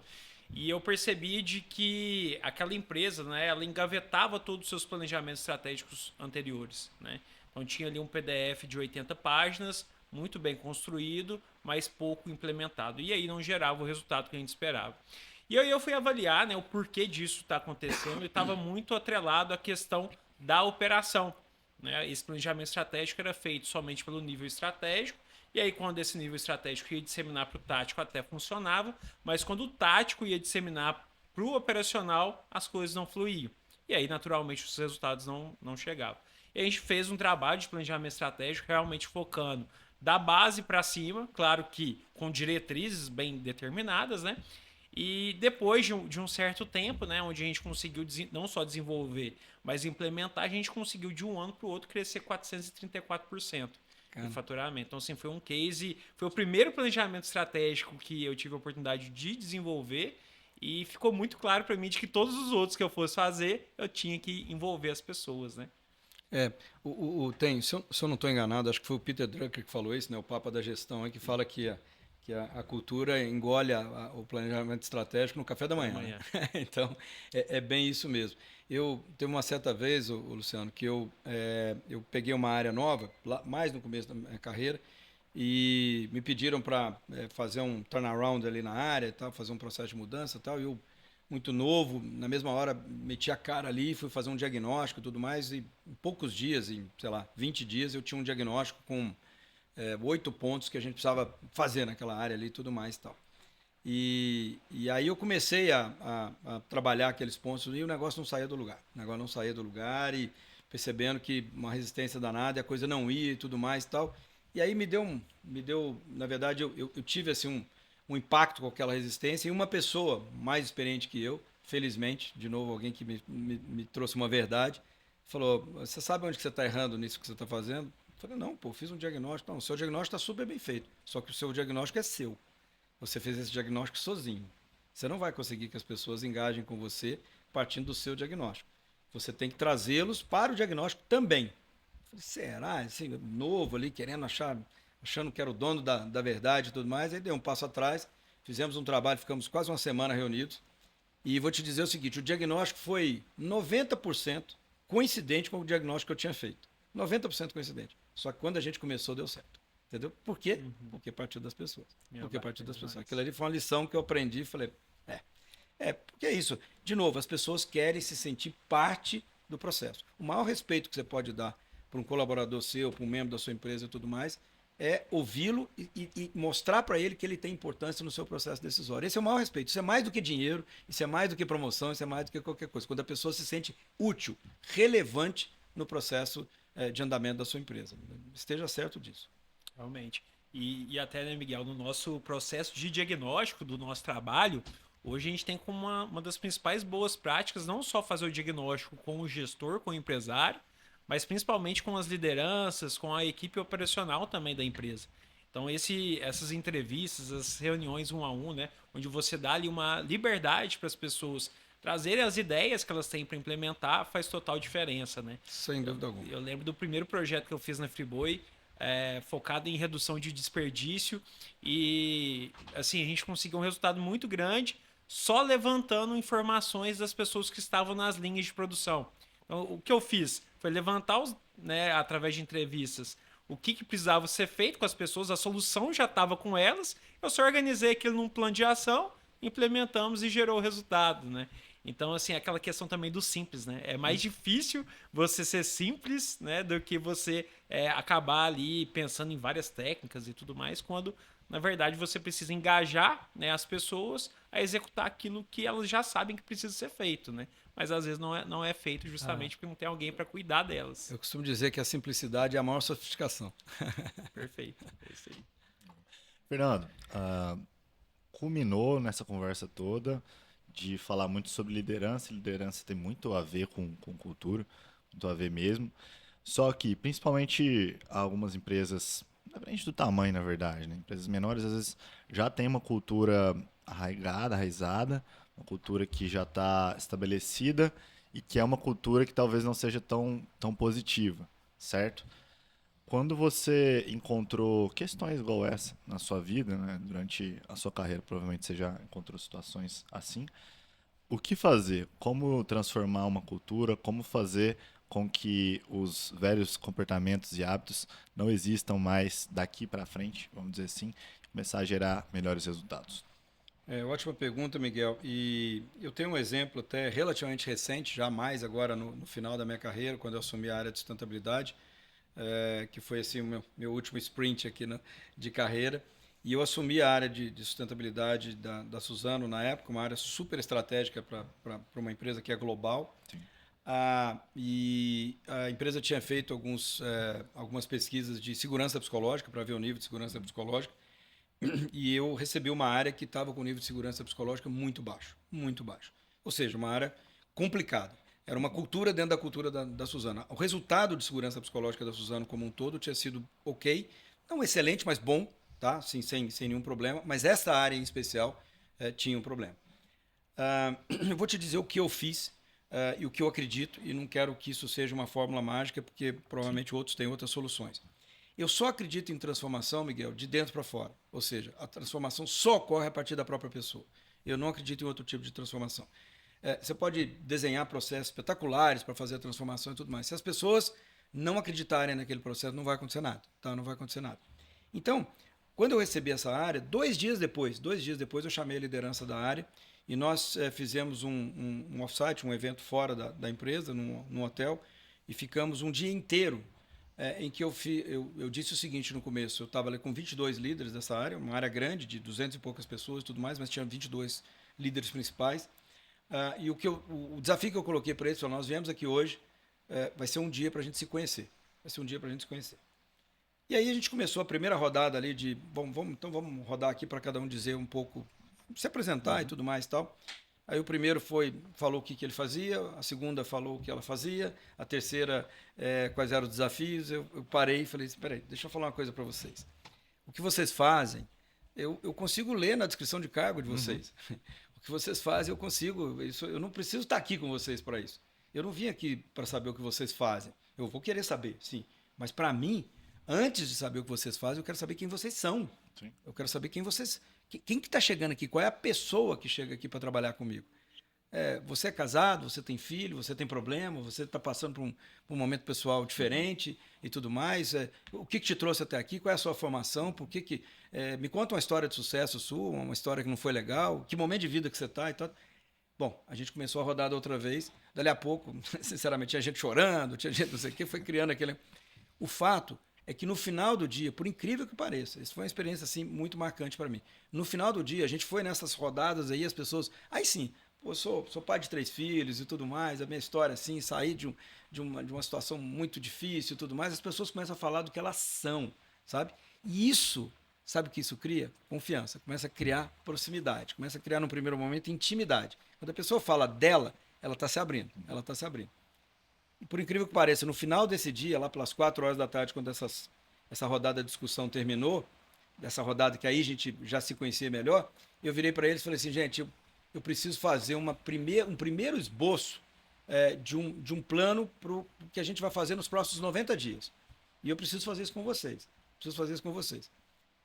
[SPEAKER 2] E eu percebi de que aquela empresa, né, ela engavetava todos os seus planejamentos estratégicos anteriores. Né? Então tinha ali um PDF de 80 páginas, muito bem construído, mas pouco implementado. E aí não gerava o resultado que a gente esperava. E aí eu fui avaliar, né, o porquê disso está acontecendo e estava muito atrelado à questão da operação. Né? Esse planejamento estratégico era feito somente pelo nível estratégico. E aí, quando esse nível estratégico ia disseminar para o tático, até funcionava, mas quando o tático ia disseminar para o operacional, as coisas não fluíam. E aí, naturalmente, os resultados não chegavam. E a gente fez um trabalho de planejamento estratégico realmente focando da base para cima, claro que com diretrizes bem determinadas, né? E depois de um certo tempo, né, onde a gente conseguiu não só desenvolver, mas implementar, a gente conseguiu de um ano para o outro crescer 434%. De faturamento. Então, assim, foi um case, foi o primeiro planejamento estratégico que eu tive a oportunidade de desenvolver e ficou muito claro para mim de que todos os outros que eu fosse fazer, eu tinha que envolver as pessoas, né?
[SPEAKER 3] Se eu não estou enganado, acho que foi o Peter Drucker que falou isso, né, o Papa da Gestão, que fala que a cultura engole o planejamento estratégico no café da manhã. Né? Então, é bem isso mesmo. Teve uma certa vez, Luciano, que eu peguei uma área nova, mais no começo da minha carreira, e me pediram para fazer um turnaround ali na área, tal, fazer um processo de mudança e tal. Eu, muito novo, na mesma hora, meti a cara ali, fui fazer um diagnóstico e tudo mais, e em poucos dias, em, sei lá, 20 dias, eu tinha um diagnóstico com 8 pontos que a gente precisava fazer naquela área ali e tudo mais e tal. E aí eu comecei a trabalhar aqueles pontos e o negócio não saía do lugar. O negócio não saía do lugar e percebendo que uma resistência danada e a coisa não ia e tudo mais e tal. E aí me deu na verdade, eu tive assim um impacto com aquela resistência e uma pessoa mais experiente que eu, felizmente, de novo, alguém que me trouxe uma verdade, falou, você sabe onde que você está errando nisso que você está fazendo? Eu falei, não, pô, fiz um diagnóstico. Não, o seu diagnóstico está super bem feito, só que o seu diagnóstico é seu. Você fez esse diagnóstico sozinho. Você não vai conseguir que as pessoas engajem com você partindo do seu diagnóstico. Você tem que trazê-los para o diagnóstico também. Eu falei, será? Assim, novo ali, querendo achar achando que era o dono da verdade e tudo mais. Aí deu um passo atrás, fizemos um trabalho, ficamos quase uma semana reunidos. E vou te dizer o seguinte, o diagnóstico foi 90% coincidente com o diagnóstico que eu tinha feito. 90% coincidente. Só que quando a gente começou, deu certo. Entendeu? Por quê? Porque partiu das pessoas. Porque partiu das pessoas. Aquilo ali foi uma lição que eu aprendi e falei, porque é isso. De novo, as pessoas querem se sentir parte do processo. O maior respeito que você pode dar para um colaborador seu, para um membro da sua empresa e tudo mais, é ouvi-lo e mostrar para ele que ele tem importância no seu processo decisório. Esse é o maior respeito. Isso é mais do que dinheiro, isso é mais do que promoção, isso é mais do que qualquer coisa. Quando a pessoa se sente útil, relevante no processo de andamento da sua empresa. Esteja certo disso.
[SPEAKER 2] Realmente. E até, né, Miguel, no nosso processo de diagnóstico do nosso trabalho, hoje a gente tem como uma das principais boas práticas não só fazer o diagnóstico com o gestor, com o empresário, mas principalmente com as lideranças, com a equipe operacional também da empresa. Então, essas entrevistas, as reuniões 1 a 1, né, onde você dá ali uma liberdade para as pessoas trazerem as ideias que elas têm para implementar, faz total diferença, né?
[SPEAKER 3] Sem dúvida alguma.
[SPEAKER 2] Eu lembro do primeiro projeto que eu fiz na Friboi, focado em redução de desperdício, e assim a gente conseguiu um resultado muito grande só levantando informações das pessoas que estavam nas linhas de produção. Então, o que eu fiz foi levantar, através de entrevistas, o que precisava ser feito com as pessoas, a solução já estava com elas, eu só organizei aquilo num plano de ação, implementamos e gerou o resultado, né? Então, assim, aquela questão também do simples, né? É mais difícil você ser simples, né, do que você acabar ali pensando em várias técnicas e tudo mais, quando, na verdade, você precisa engajar, né, as pessoas a executar aquilo que elas já sabem que precisa ser feito, né? Mas às vezes não é feito justamente porque não tem alguém para cuidar delas.
[SPEAKER 3] Eu costumo dizer que a simplicidade é a maior sofisticação.
[SPEAKER 2] Perfeito. É isso aí.
[SPEAKER 1] Fernando, culminou nessa conversa toda de falar muito sobre liderança. Liderança tem muito a ver com cultura, muito a ver mesmo. Só que, principalmente, algumas empresas, independente do tamanho, na verdade, né? Empresas menores, às vezes, já tem uma cultura arraizada, uma cultura que já está estabelecida e que é uma cultura que talvez não seja tão positiva, certo? Quando você encontrou questões igual essa na sua vida, né, durante a sua carreira, provavelmente você já encontrou situações assim, o que fazer? Como transformar uma cultura? Como fazer com que os velhos comportamentos e hábitos não existam mais daqui para frente, vamos dizer assim, e começar a gerar melhores resultados?
[SPEAKER 3] Ótima pergunta, Miguel. E eu tenho um exemplo até relativamente recente, já mais agora no final da minha carreira, quando eu assumi a área de sustentabilidade, que foi assim o meu último sprint aqui de carreira. E eu assumi a área de sustentabilidade da Suzano na época, uma área super estratégica para uma empresa que é global.
[SPEAKER 1] Sim.
[SPEAKER 3] E a empresa tinha feito algumas pesquisas de segurança psicológica, para ver o nível de segurança psicológica. E eu recebi uma área que estava com nível de segurança psicológica muito baixo, muito baixo. Ou seja, uma área complicada. Era uma cultura dentro da cultura da Suzano. O resultado de segurança psicológica da Suzano como um todo tinha sido ok, não excelente, mas bom, tá? Assim, sem nenhum problema. Mas essa área em especial tinha um problema. Eu vou te dizer o que eu fiz e o que eu acredito, e não quero que isso seja uma fórmula mágica, porque provavelmente outros têm outras soluções. Eu só acredito em transformação, Miguel, de dentro para fora. Ou seja, a transformação só ocorre a partir da própria pessoa. Eu não acredito em outro tipo de transformação. Você pode desenhar processos espetaculares para fazer a transformação e tudo mais. Se as pessoas não acreditarem naquele processo, não vai acontecer nada. Tá? Não vai acontecer nada. Então, quando eu recebi essa área, 2 dias depois eu chamei a liderança da área e nós fizemos um off-site, um evento fora da empresa, num hotel, e ficamos um dia inteiro em que eu disse o seguinte no começo. Eu estava ali com 22 líderes dessa área, uma área grande, de 200 e poucas pessoas e tudo mais, mas tinha 22 líderes principais. E o desafio que eu coloquei para eles foi: nós viemos aqui hoje, vai ser um dia para a gente se conhecer. Vai ser um dia para a gente se conhecer. E aí a gente começou a primeira rodada ali de, então vamos rodar aqui para cada um dizer um pouco, se apresentar e tudo mais e tal. Aí o primeiro falou o que ele fazia, a segunda falou o que ela fazia, a terceira quais eram os desafios. Eu parei e falei: espera aí, deixa eu falar uma coisa para vocês. O que vocês fazem, eu consigo ler na descrição de cargo de vocês. O que vocês fazem, eu consigo. Eu não preciso estar aqui com vocês para isso. Eu não vim aqui para saber o que vocês fazem. Eu vou querer saber, sim. Mas para mim, antes de saber o que vocês fazem, eu quero saber quem vocês são.
[SPEAKER 1] Sim.
[SPEAKER 3] Eu quero saber quem vocês... Quem que está chegando aqui? Qual é a pessoa que chega aqui para trabalhar comigo? Você é casado, você tem filho, você tem problema, você está passando por um momento pessoal diferente e tudo mais. O que te trouxe até aqui? Qual é a sua formação? Me conta uma história de sucesso sua, uma história que não foi legal, que momento de vida que você está e tal. Bom, a gente começou a rodada outra vez. Dali a pouco, sinceramente, tinha gente chorando, tinha gente não sei o quê, foi criando aquele... O fato é que no final do dia, por incrível que pareça, isso foi uma experiência assim, muito marcante para mim. No final do dia, a gente foi nessas rodadas aí, as pessoas... Aí sim... Eu sou pai de 3 filhos e tudo mais, a minha história, assim, sair de uma situação muito difícil e tudo mais, as pessoas começam a falar do que elas são, sabe? E isso, sabe o que isso cria? Confiança, começa a criar proximidade, começa a criar, no primeiro momento, intimidade. Quando a pessoa fala dela, ela está se abrindo, ela está se abrindo. E por incrível que pareça, no final desse dia, lá pelas 4 horas da tarde, quando essa rodada de discussão terminou, dessa rodada que aí a gente já se conhecia melhor, eu virei para eles e falei assim, gente, eu preciso fazer um primeiro esboço de um plano pro que a gente vai fazer nos próximos 90 dias. E eu preciso fazer isso com vocês.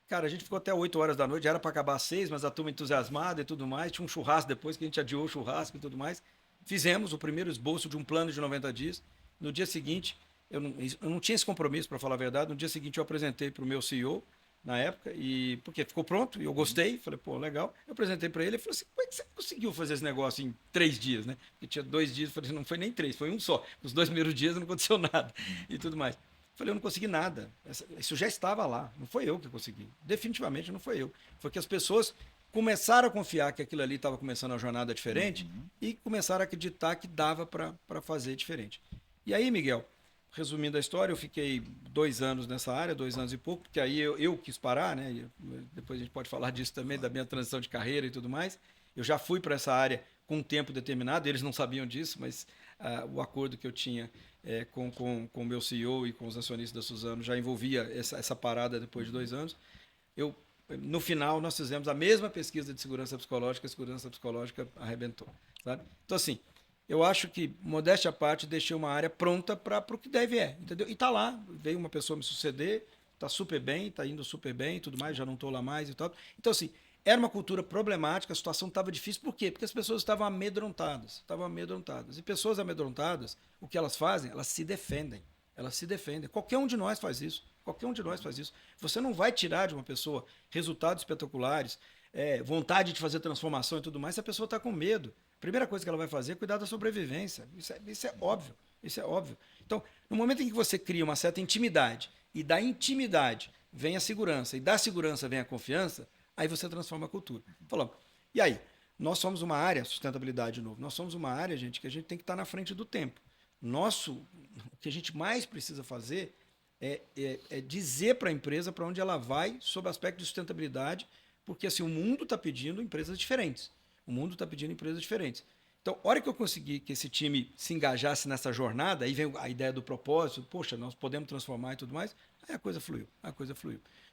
[SPEAKER 3] Cara, a gente ficou até 8 horas da noite, já era para acabar às 6, mas a turma entusiasmada e tudo mais. Tinha um churrasco depois, que a gente adiou o churrasco e tudo mais. Fizemos o primeiro esboço de um plano de 90 dias. No dia seguinte, eu não tinha esse compromisso, para falar a verdade. No dia seguinte, eu apresentei para o meu CEO, na época, e porque ficou pronto, e eu gostei, falei, pô, legal. Eu apresentei para ele e falei assim, como é que você conseguiu fazer esse negócio em 3 dias, né? Porque tinha 2 dias, falei, não foi nem 3, foi um só. Nos 2 primeiros dias não aconteceu nada e tudo mais. Falei, eu não consegui nada. Isso já estava lá, não foi eu que consegui. Definitivamente não foi eu. Foi que as pessoas começaram a confiar que aquilo ali estava começando uma jornada diferente e começaram a acreditar que dava para fazer diferente. E aí, Miguel, resumindo a história, eu fiquei 2 anos nessa área, 2 anos e pouco, porque aí eu quis parar, né? Depois a gente pode falar disso também, da minha transição de carreira e tudo mais. Eu já fui para essa área com um tempo determinado, eles não sabiam disso, mas o acordo que eu tinha com o meu CEO e com os acionistas da Suzano já envolvia essa parada depois de 2 anos. No final, nós fizemos a mesma pesquisa de segurança psicológica, a segurança psicológica arrebentou, sabe? Então, assim, eu acho que, modéstia à parte, deixei uma área pronta para o que deve entendeu? E está lá, veio uma pessoa me suceder, está super bem, está indo super bem e tudo mais, já não estou lá mais e tal. Então, assim, era uma cultura problemática, a situação estava difícil. Por quê? Porque as pessoas estavam amedrontadas. E pessoas amedrontadas, o que elas fazem? Elas se defendem. Qualquer um de nós faz isso. Você não vai tirar de uma pessoa resultados espetaculares, vontade de fazer transformação e tudo mais, se a pessoa está com medo. A primeira coisa que ela vai fazer é cuidar da sobrevivência. Isso é óbvio. Então, no momento em que você cria uma certa intimidade, e da intimidade vem a segurança, e da segurança vem a confiança, aí você transforma a cultura. Falamos, e aí? Nós somos uma área, sustentabilidade de novo, nós somos uma área, gente, que a gente tem que estar na frente do tempo. O que a gente mais precisa fazer é dizer para a empresa para onde ela vai sob o aspecto de sustentabilidade, porque assim, o mundo está pedindo empresas diferentes. Então, a hora que eu consegui que esse time se engajasse nessa jornada, aí vem a ideia do propósito, poxa, nós podemos transformar e tudo mais, aí a coisa fluiu.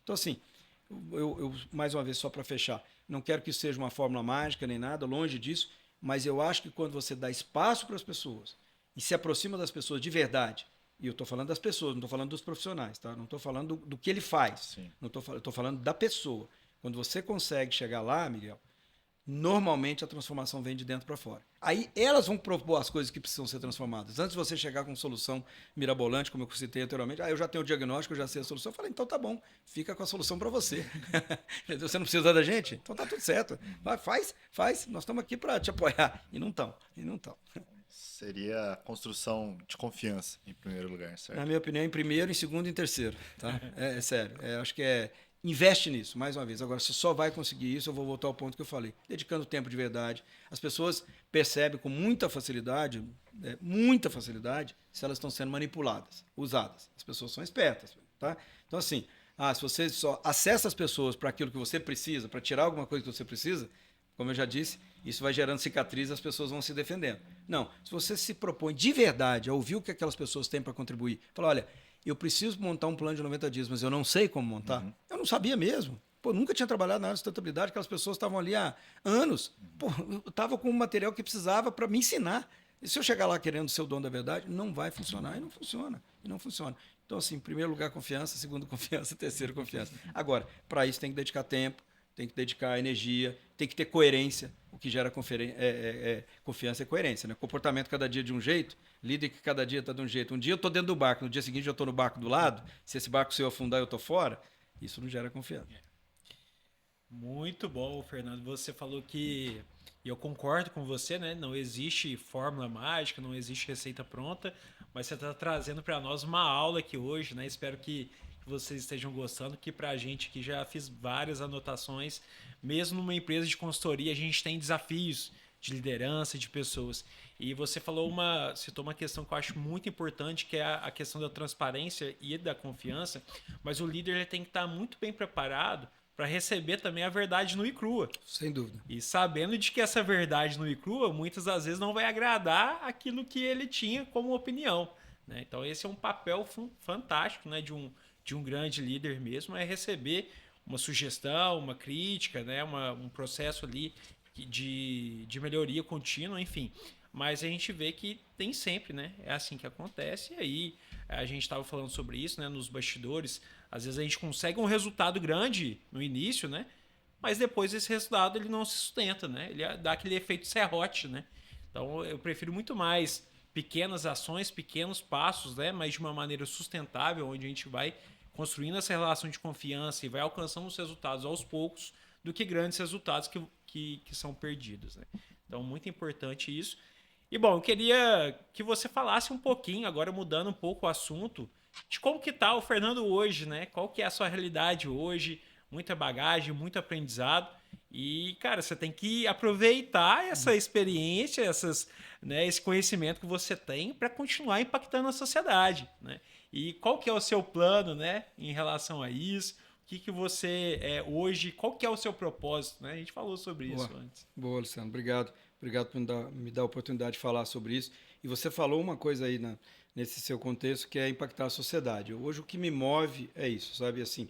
[SPEAKER 3] Então, assim, eu mais uma vez, só para fechar, não quero que isso seja uma fórmula mágica nem nada, longe disso, mas eu acho que quando você dá espaço para as pessoas e se aproxima das pessoas de verdade, e eu estou falando das pessoas, não estou falando dos profissionais, tá? Não estou falando do que ele faz, eu estou falando da pessoa. Quando você consegue chegar lá, Miguel, normalmente a transformação vem de dentro para fora. Aí elas vão propor as coisas que precisam ser transformadas. Antes de você chegar com solução mirabolante, como eu citei anteriormente, eu já tenho o diagnóstico, eu já sei a solução. Eu falei, então tá bom, fica com a solução para você. Você não precisa da gente? Então tá tudo certo. Vai, faz, nós estamos aqui para te apoiar. E não estão.
[SPEAKER 1] Seria a construção de confiança, em primeiro lugar, certo?
[SPEAKER 3] Na minha opinião, em primeiro, em segundo e em terceiro. Tá? É sério. Acho que investe nisso, mais uma vez. Agora, você só vai conseguir isso, eu vou voltar ao ponto que eu falei. Dedicando tempo de verdade. As pessoas percebem com muita facilidade, se elas estão sendo manipuladas, usadas. As pessoas são espertas. Tá? Então, assim, se você só acessa as pessoas para aquilo que você precisa, para tirar alguma coisa que você precisa, como eu já disse, isso vai gerando cicatriz, as pessoas vão se defendendo. Não, se você se propõe de verdade a ouvir o que aquelas pessoas têm para contribuir, fala, olha, eu preciso montar um plano de 90 dias, mas eu não sei como montar. Eu não sabia mesmo. Nunca tinha trabalhado na área de sustentabilidade, aquelas pessoas estavam ali há anos. Eu estava com o material que precisava para me ensinar. E se eu chegar lá querendo ser o dono da verdade, não vai funcionar. E não funciona. Então, assim, em primeiro lugar, confiança, segundo, confiança, terceiro, confiança. Agora, para isso tem que dedicar tempo, tem que dedicar energia, tem que ter coerência. O que gera confiança é coerência, né? Comportamento cada dia de um jeito, líder que cada dia está de um jeito. Um dia eu estou dentro do barco, no dia seguinte eu estou no barco do lado, se esse barco se eu afundar eu estou fora, isso não gera confiança.
[SPEAKER 2] Muito bom, Fernando. Você falou que, e eu concordo com você, né? Não existe fórmula mágica, não existe receita pronta, mas você está trazendo para nós uma aula aqui hoje, né? Espero que vocês estejam gostando, que para a gente que já fiz várias anotações, mesmo numa empresa de consultoria, a gente tem desafios de liderança, de pessoas. E você citou uma questão que eu acho muito importante, que é a questão da transparência e da confiança, mas o líder ele tem que estar muito bem preparado para receber também a verdade nua e crua.
[SPEAKER 3] Sem dúvida.
[SPEAKER 2] E sabendo de que essa verdade nua e crua, muitas das vezes não vai agradar aquilo que ele tinha como opinião. Né? Então esse é um papel fantástico, né, de um grande líder mesmo, é receber uma sugestão, uma crítica, né, um processo ali de melhoria contínua, enfim. Mas a gente vê que tem sempre, né? É assim que acontece. E aí a gente estava falando sobre isso, né? Nos bastidores. Às vezes a gente consegue um resultado grande no início, né? Mas depois esse resultado ele não se sustenta, né? Ele dá aquele efeito serrote, né? Então eu prefiro muito mais pequenas ações, pequenos passos, né? Mas de uma maneira sustentável, onde a gente vai construindo essa relação de confiança e vai alcançando os resultados aos poucos, do que grandes resultados que são perdidos, né? Então muito importante isso. E bom, eu queria que você falasse um pouquinho, agora mudando um pouco o assunto, de como que tá o Fernando hoje, né? Qual que é a sua realidade hoje? Muita bagagem, muito aprendizado. E, cara, você tem que aproveitar essa experiência, esse conhecimento que você tem para continuar impactando a sociedade, né? E qual que é o seu plano, né, em relação a isso? O que você é hoje? Qual que é o seu propósito, né? A gente falou sobre isso antes.
[SPEAKER 3] Boa, Luciano. Obrigado. Obrigado por me dar a oportunidade de falar sobre isso. E você falou uma coisa aí nesse seu contexto, que é impactar a sociedade. Hoje o que me move é isso, sabe? Assim,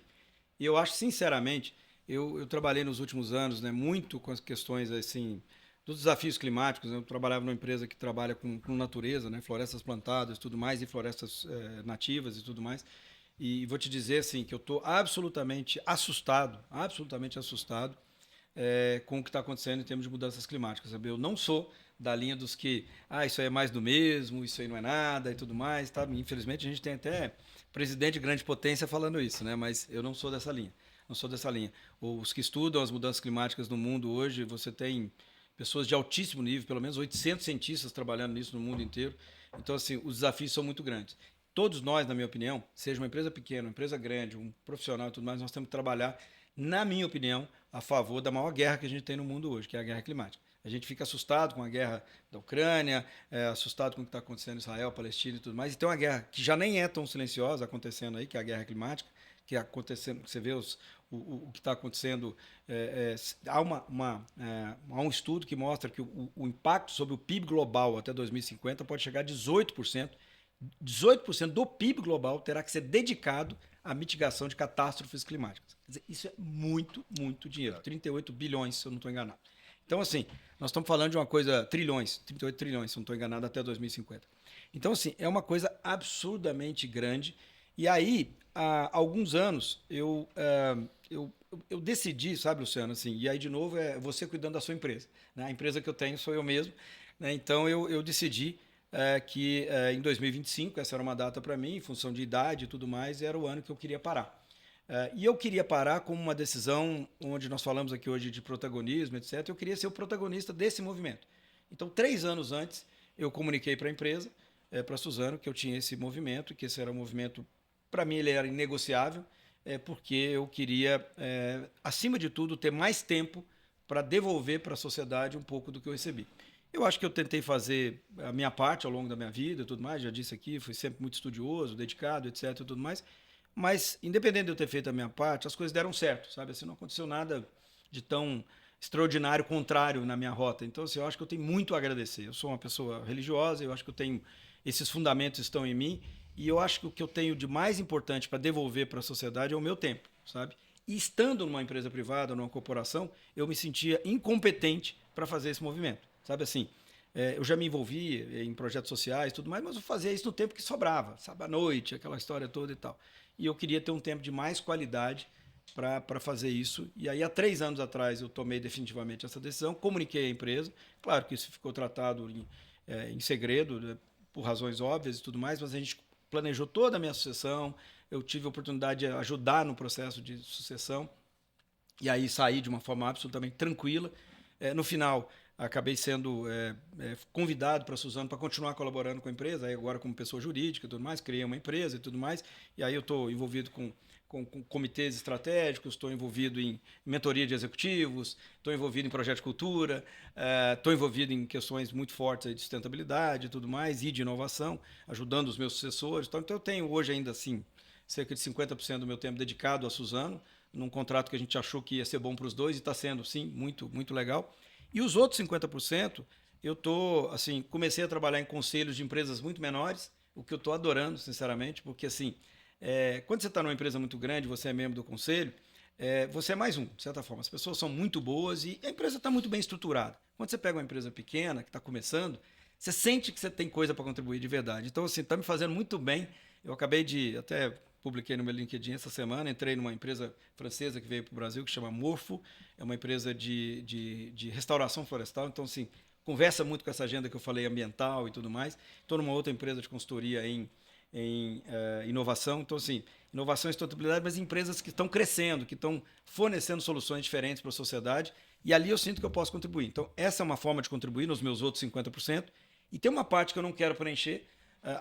[SPEAKER 3] e eu acho, sinceramente, eu trabalhei nos últimos anos, né, muito com as questões assim dos desafios climáticos. Eu trabalhava numa empresa que trabalha com natureza, né, florestas plantadas e tudo mais, e florestas nativas e tudo mais. E vou te dizer assim, que eu estou absolutamente assustado com o que está acontecendo em termos de mudanças climáticas. Sabe? Eu não sou da linha dos que, isso aí é mais do mesmo, isso aí não é nada e tudo mais. Tá? Infelizmente, a gente tem até presidente de grande potência falando isso, né? Mas eu não sou dessa linha. Não sou dessa linha. Os que estudam as mudanças climáticas no mundo hoje, você tem pessoas de altíssimo nível, pelo menos 800 cientistas trabalhando nisso no mundo inteiro. Então, assim, os desafios são muito grandes. Todos nós, na minha opinião, seja uma empresa pequena, uma empresa grande, um profissional e tudo mais, nós temos que trabalhar, na minha opinião, a favor da maior guerra que a gente tem no mundo hoje, que é a guerra climática. A gente fica assustado com a guerra da Ucrânia, assustado com o que está acontecendo em Israel, Palestina e tudo mais. E tem uma guerra que já nem é tão silenciosa acontecendo aí, que é a guerra climática, que acontecendo, você vê o que está acontecendo. Há um estudo que mostra que o impacto sobre o PIB global até 2050 pode chegar a 18%. 18% do PIB global terá que ser dedicado à mitigação de catástrofes climáticas. Quer dizer, isso é muito, muito dinheiro. 38 bilhões, se eu não estou enganado. Então, assim, nós estamos falando de uma coisa, 38 trilhões, se eu não estou enganado, até 2050. Então, assim, é uma coisa absurdamente grande. E aí, há alguns anos, eu decidi, sabe, Luciano, assim, e aí, de novo, é você cuidando da sua empresa. Né? A empresa que eu tenho sou eu mesmo. Né? Então, eu decidi que em 2025, essa era uma data para mim, em função de idade e tudo mais, era o ano que eu queria parar. E eu queria parar com uma decisão onde nós falamos aqui hoje de protagonismo, etc. Eu queria ser o protagonista desse movimento. Então, 3 anos antes, eu comuniquei para a empresa, para a Suzano, que eu tinha esse movimento, que esse era um movimento, para mim, ele era inegociável, porque eu queria, acima de tudo, ter mais tempo para devolver para a sociedade um pouco do que eu recebi. Eu acho que eu tentei fazer a minha parte ao longo da minha vida e tudo mais, já disse aqui, fui sempre muito estudioso, dedicado, etc. e tudo mais. Mas, independente de eu ter feito a minha parte, as coisas deram certo, sabe? Assim, não aconteceu nada de tão extraordinário, contrário na minha rota. Então, assim, eu acho que eu tenho muito a agradecer. Eu sou uma pessoa religiosa, eu acho que eu tenho, esses fundamentos estão em mim, e eu acho que o que eu tenho de mais importante para devolver para a sociedade é o meu tempo, sabe? E estando numa empresa privada, numa corporação, eu me sentia incompetente para fazer esse movimento. Sabe assim, Eu já me envolvi em projetos sociais e tudo mais, mas eu fazia isso no tempo que sobrava, sabe, à noite, aquela história toda e tal. E eu queria ter um tempo de mais qualidade para fazer isso. E aí, há 3 anos atrás, eu tomei definitivamente essa decisão, comuniquei à empresa. Claro que isso ficou tratado em segredo, né, por razões óbvias e tudo mais, mas a gente planejou toda a minha sucessão. Eu tive a oportunidade de ajudar no processo de sucessão. E aí saí de uma forma absolutamente tranquila. No final, acabei sendo convidado para a Suzano para continuar colaborando com a empresa, aí agora como pessoa jurídica e tudo mais, criei uma empresa e tudo mais, e aí eu estou envolvido com comitês estratégicos, estou envolvido em mentoria de executivos, estou envolvido em projeto de cultura, estou envolvido em questões muito fortes de sustentabilidade e tudo mais, e de inovação, ajudando os meus sucessores. Então eu tenho hoje ainda assim cerca de 50% do meu tempo dedicado à Suzano, num contrato que a gente achou que ia ser bom para os dois, e está sendo, sim, muito, muito legal. E os outros 50%, comecei a trabalhar em conselhos de empresas muito menores, o que eu estou adorando, sinceramente, porque assim, quando você está numa empresa muito grande, você é membro do conselho, você é mais um, de certa forma. As pessoas são muito boas e a empresa está muito bem estruturada. Quando você pega uma empresa pequena, que está começando, você sente que você tem coisa para contribuir de verdade. Então, assim, está me fazendo muito bem. Eu acabei até publiquei no meu LinkedIn essa semana, entrei numa empresa francesa que veio para o Brasil, que chama Morfo, é uma empresa de restauração florestal, então, assim, conversa muito com essa agenda que eu falei, ambiental e tudo mais. Estou numa outra empresa de consultoria em inovação, então, assim, inovação e sustentabilidade, mas empresas que estão crescendo, que estão fornecendo soluções diferentes para a sociedade, e ali eu sinto que eu posso contribuir. Então, essa é uma forma de contribuir nos meus outros 50%, e tem uma parte que eu não quero preencher,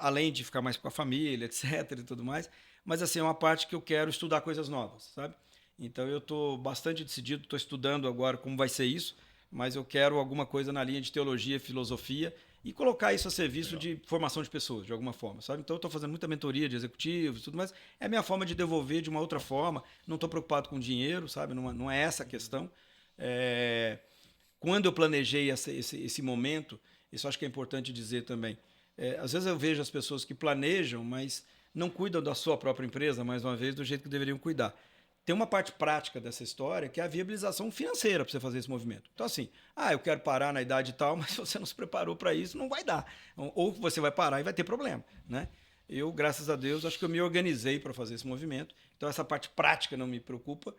[SPEAKER 3] além de ficar mais com a família, etc. e tudo mais, mas assim, é uma parte que eu quero estudar coisas novas, sabe? Então eu estou bastante decidido, estou estudando agora como vai ser isso, mas eu quero alguma coisa na linha de teologia, filosofia e colocar isso a serviço de formação de pessoas, de alguma forma, sabe? Então eu estou fazendo muita mentoria de executivos e tudo mais, é a minha forma de devolver de uma outra forma, não estou preocupado com dinheiro, sabe? Não é essa a questão. Quando eu planejei esse momento, isso acho que é importante dizer também, às vezes eu vejo as pessoas que planejam, mas não cuidam da sua própria empresa, mais uma vez, do jeito que deveriam cuidar. Tem uma parte prática dessa história que é a viabilização financeira para você fazer esse movimento. Então, assim, eu quero parar na idade tal, mas se você não se preparou para isso, não vai dar. Ou você vai parar e vai ter problema, né? Eu, graças a Deus, acho que eu me organizei para fazer esse movimento. Então, essa parte prática não me preocupa.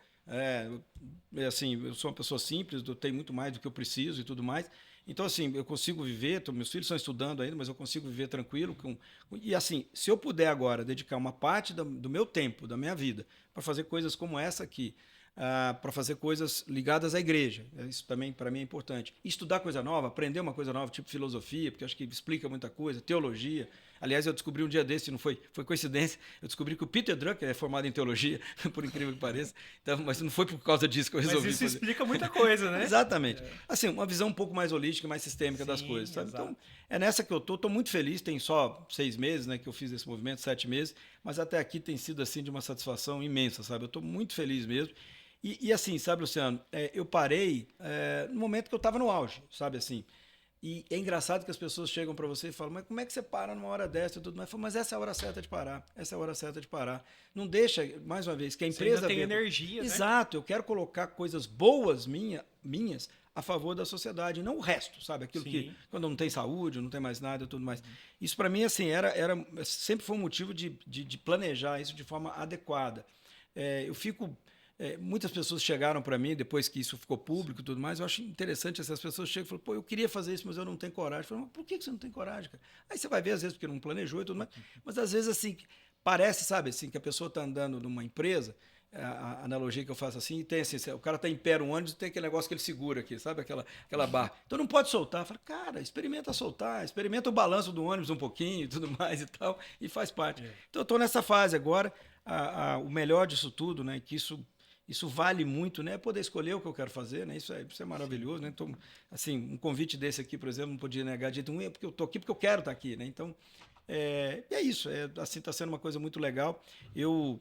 [SPEAKER 3] Eu sou uma pessoa simples, eu tenho muito mais do que eu preciso e tudo mais. Então, assim, eu consigo viver, meus filhos estão estudando ainda, mas eu consigo viver tranquilo. E, assim, se eu puder agora dedicar uma parte do meu tempo, da minha vida, para fazer coisas como essa aqui, para fazer coisas ligadas à igreja, isso também para mim é importante. E estudar coisa nova, aprender uma coisa nova, tipo filosofia, porque eu acho que explica muita coisa, teologia. Aliás, eu descobri um dia desse, não foi coincidência, eu descobri que o Peter Drucker é formado em teologia, por incrível que pareça, então, mas não foi por causa disso que eu resolvi
[SPEAKER 2] fazer. Mas isso
[SPEAKER 3] fazer.
[SPEAKER 2] explica muita coisa, né?
[SPEAKER 3] Exatamente. Assim, uma visão um pouco mais holística, mais sistêmica das coisas, sabe? Então, é nessa que eu estou muito feliz, tem só 6 meses, né, que eu fiz esse movimento, 7 meses, mas até aqui tem sido, assim, de uma satisfação imensa, sabe? Eu estou muito feliz mesmo. E assim, sabe, Luciano, eu parei no momento que eu estava no auge, sabe, assim. E é engraçado que as pessoas chegam para você e falam, mas como é que você para numa hora dessa e tudo mais? Eu falo, mas essa é a hora certa de parar, essa é a hora certa de parar. Não deixa, mais uma vez, que a empresa...
[SPEAKER 2] Você ainda tem energia, né?
[SPEAKER 3] Exato, eu quero colocar coisas boas minhas a favor da sociedade, não o resto, sabe? Aquilo que, quando não tem saúde, não tem mais nada e tudo mais. Isso para mim, assim, sempre foi um motivo de planejar isso de forma adequada. Eu fico... muitas pessoas chegaram para mim depois que isso ficou público e tudo mais. Eu acho interessante essas pessoas chegam e falam, pô, eu queria fazer isso, mas eu não tenho coragem. Eu falo, mas por que você não tem coragem, cara? Aí você vai ver, às vezes, porque não planejou e tudo mais. Mas às vezes, assim, parece, sabe, assim, que a pessoa está andando numa empresa, a analogia que eu faço assim, tem assim, o cara está em pé no ônibus e tem aquele negócio que ele segura aqui, sabe? Aquela barra. Então não pode soltar. Fala, cara, experimenta soltar, experimenta o balanço do ônibus um pouquinho e tudo mais e tal, e faz parte. Então eu estou nessa fase agora. O melhor disso tudo, né, que isso vale muito, né? Poder escolher o que eu quero fazer, né? Isso é maravilhoso, né? Então, assim, um convite desse aqui, por exemplo, não podia negar de jeito nenhum, porque eu tô aqui porque eu quero estar aqui, né? Então, é isso. Assim, está sendo uma coisa muito legal. Eu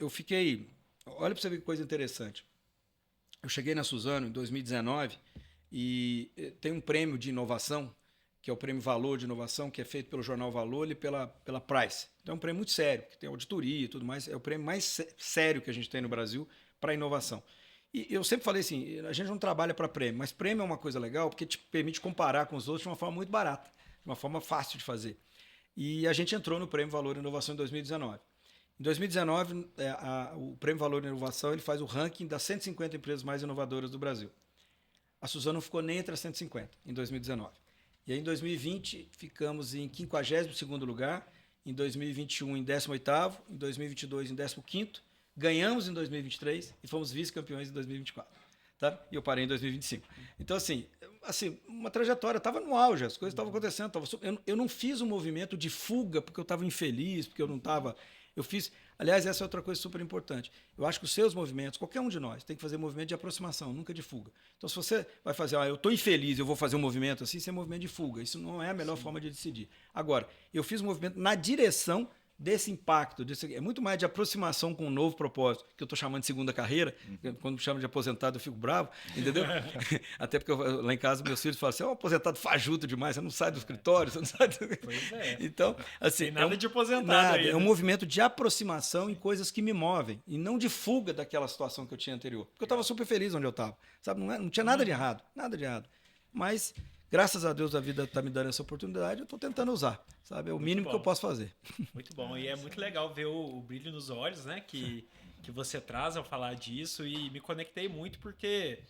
[SPEAKER 3] fiquei... Olha para você ver que coisa interessante. Eu cheguei na Suzano em 2019 e tem um prêmio de inovação, que é o Prêmio Valor de Inovação, que é feito pelo Jornal Valor e pela Price. Então é um prêmio muito sério, que tem auditoria e tudo mais. É o prêmio mais sério que a gente tem no Brasil para inovação. E eu sempre falei assim, a gente não trabalha para prêmio, mas prêmio é uma coisa legal porque te permite comparar com os outros de uma forma muito barata, de uma forma fácil de fazer. E a gente entrou no Prêmio Valor e Inovação em 2019. Em 2019, o Prêmio Valor e Inovação ele faz o ranking das 150 empresas mais inovadoras do Brasil. A Suzano não ficou nem entre as 150 em 2019. E aí, em 2020, ficamos em 52º lugar, em 2021 em 18º, em 2022 em 15º, ganhamos em 2023 e fomos vice-campeões em 2024. Tá? E eu parei em 2025. Então, assim uma trajetória, estava no auge, as coisas estavam acontecendo. Eu não fiz um movimento de fuga porque eu estava infeliz, porque eu não estava... Eu fiz... Aliás, essa é outra coisa super importante. Eu acho que os seus movimentos, qualquer um de nós, tem que fazer movimento de aproximação, nunca de fuga. Então, se você vai fazer, eu estou infeliz, eu vou fazer um movimento assim, isso é movimento de fuga. Isso não é a melhor forma de decidir. Agora, eu fiz um movimento na direção desse impacto, é muito mais de aproximação com um novo propósito, que eu estou chamando de segunda carreira. Quando me chamam de aposentado eu fico bravo, entendeu? Até porque lá em casa meus filhos falam, você é um aposentado fajuto demais, você não sai do escritório, você não sai do...
[SPEAKER 2] Pois é.
[SPEAKER 3] Então, assim,
[SPEAKER 2] tem nada de aposentado
[SPEAKER 3] nada,
[SPEAKER 2] aí,
[SPEAKER 3] é um movimento de aproximação em coisas que me movem e não de fuga daquela situação que eu tinha anterior. Porque eu estava super feliz onde eu estava, sabe? Não tinha nada de errado, nada de errado. Mas graças a Deus a vida está me dando essa oportunidade, eu estou tentando usar, sabe? É o mínimo que eu posso fazer.
[SPEAKER 2] Muito bom. E é muito legal ver o brilho nos olhos, né? Que você traz ao falar disso. E me conectei muito porque,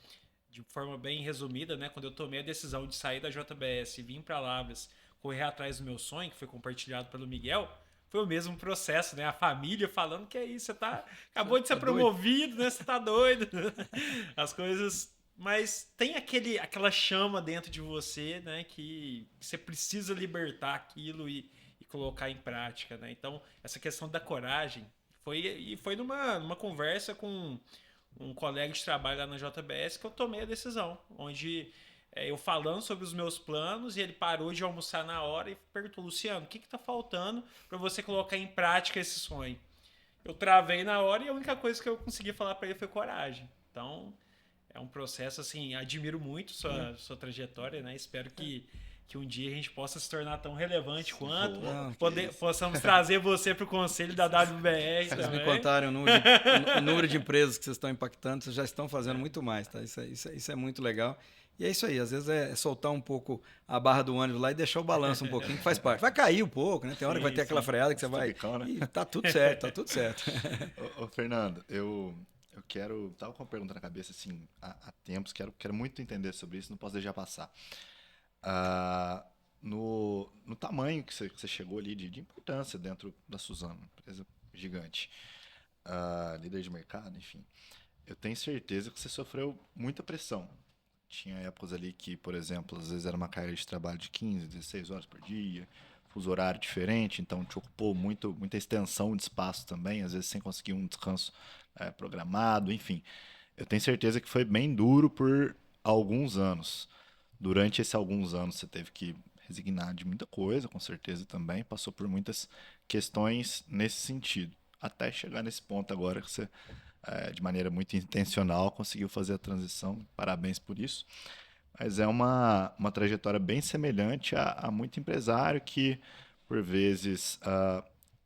[SPEAKER 2] de forma bem resumida, né? Quando eu tomei a decisão de sair da JBS e vir para Lavras, correr atrás do meu sonho, que foi compartilhado pelo Miguel, foi o mesmo processo, né? A família falando que é isso, acabou de ser promovido, né? Você tá doido. As coisas... Mas tem aquela chama dentro de você, né? Que você precisa libertar aquilo e colocar em prática, né? Então, essa questão da coragem foi numa conversa com um colega de trabalho lá na JBS que eu tomei a decisão, onde eu falando sobre os meus planos e ele parou de almoçar na hora e perguntou, Luciano, o que está faltando para você colocar em prática esse sonho? Eu travei na hora e a única coisa que eu consegui falar para ele foi coragem. Então... é um processo, assim, admiro muito sua trajetória, né? Espero que um dia a gente possa se tornar tão relevante quanto, possamos trazer você para o conselho da WBR
[SPEAKER 3] Vocês
[SPEAKER 2] também.
[SPEAKER 3] me contaram o número de empresas que vocês estão impactando, vocês já estão fazendo muito mais, tá? Isso é muito legal. E é isso aí, às vezes é soltar um pouco a barra do ônibus lá e deixar o balanço um pouquinho, que faz parte. Vai cair um pouco, né? Tem hora que vai ter aquela freada que você vai...
[SPEAKER 1] Né?
[SPEAKER 3] E tá tudo certo, tá tudo certo.
[SPEAKER 1] Ô, Fernando, eu tava com uma pergunta na cabeça, assim, há tempos, quero muito entender sobre isso, não posso deixar passar. No tamanho que você chegou ali de importância dentro da Suzano, empresa gigante, líder de mercado, enfim, eu tenho certeza que você sofreu muita pressão. Tinha épocas ali que, por exemplo, às vezes era uma carga de trabalho de 15, 16 horas por dia, fuso horário diferente, então te ocupou muita extensão de espaço também, às vezes sem conseguir um descanso programado, enfim. Eu tenho certeza que foi bem duro por alguns anos. Durante esses alguns anos você teve que resignar de muita coisa, com certeza também, passou por muitas questões nesse sentido, até chegar nesse ponto agora que você, de maneira muito intencional, conseguiu fazer a transição, parabéns por isso. Mas é uma trajetória bem semelhante a muito empresário que, por vezes,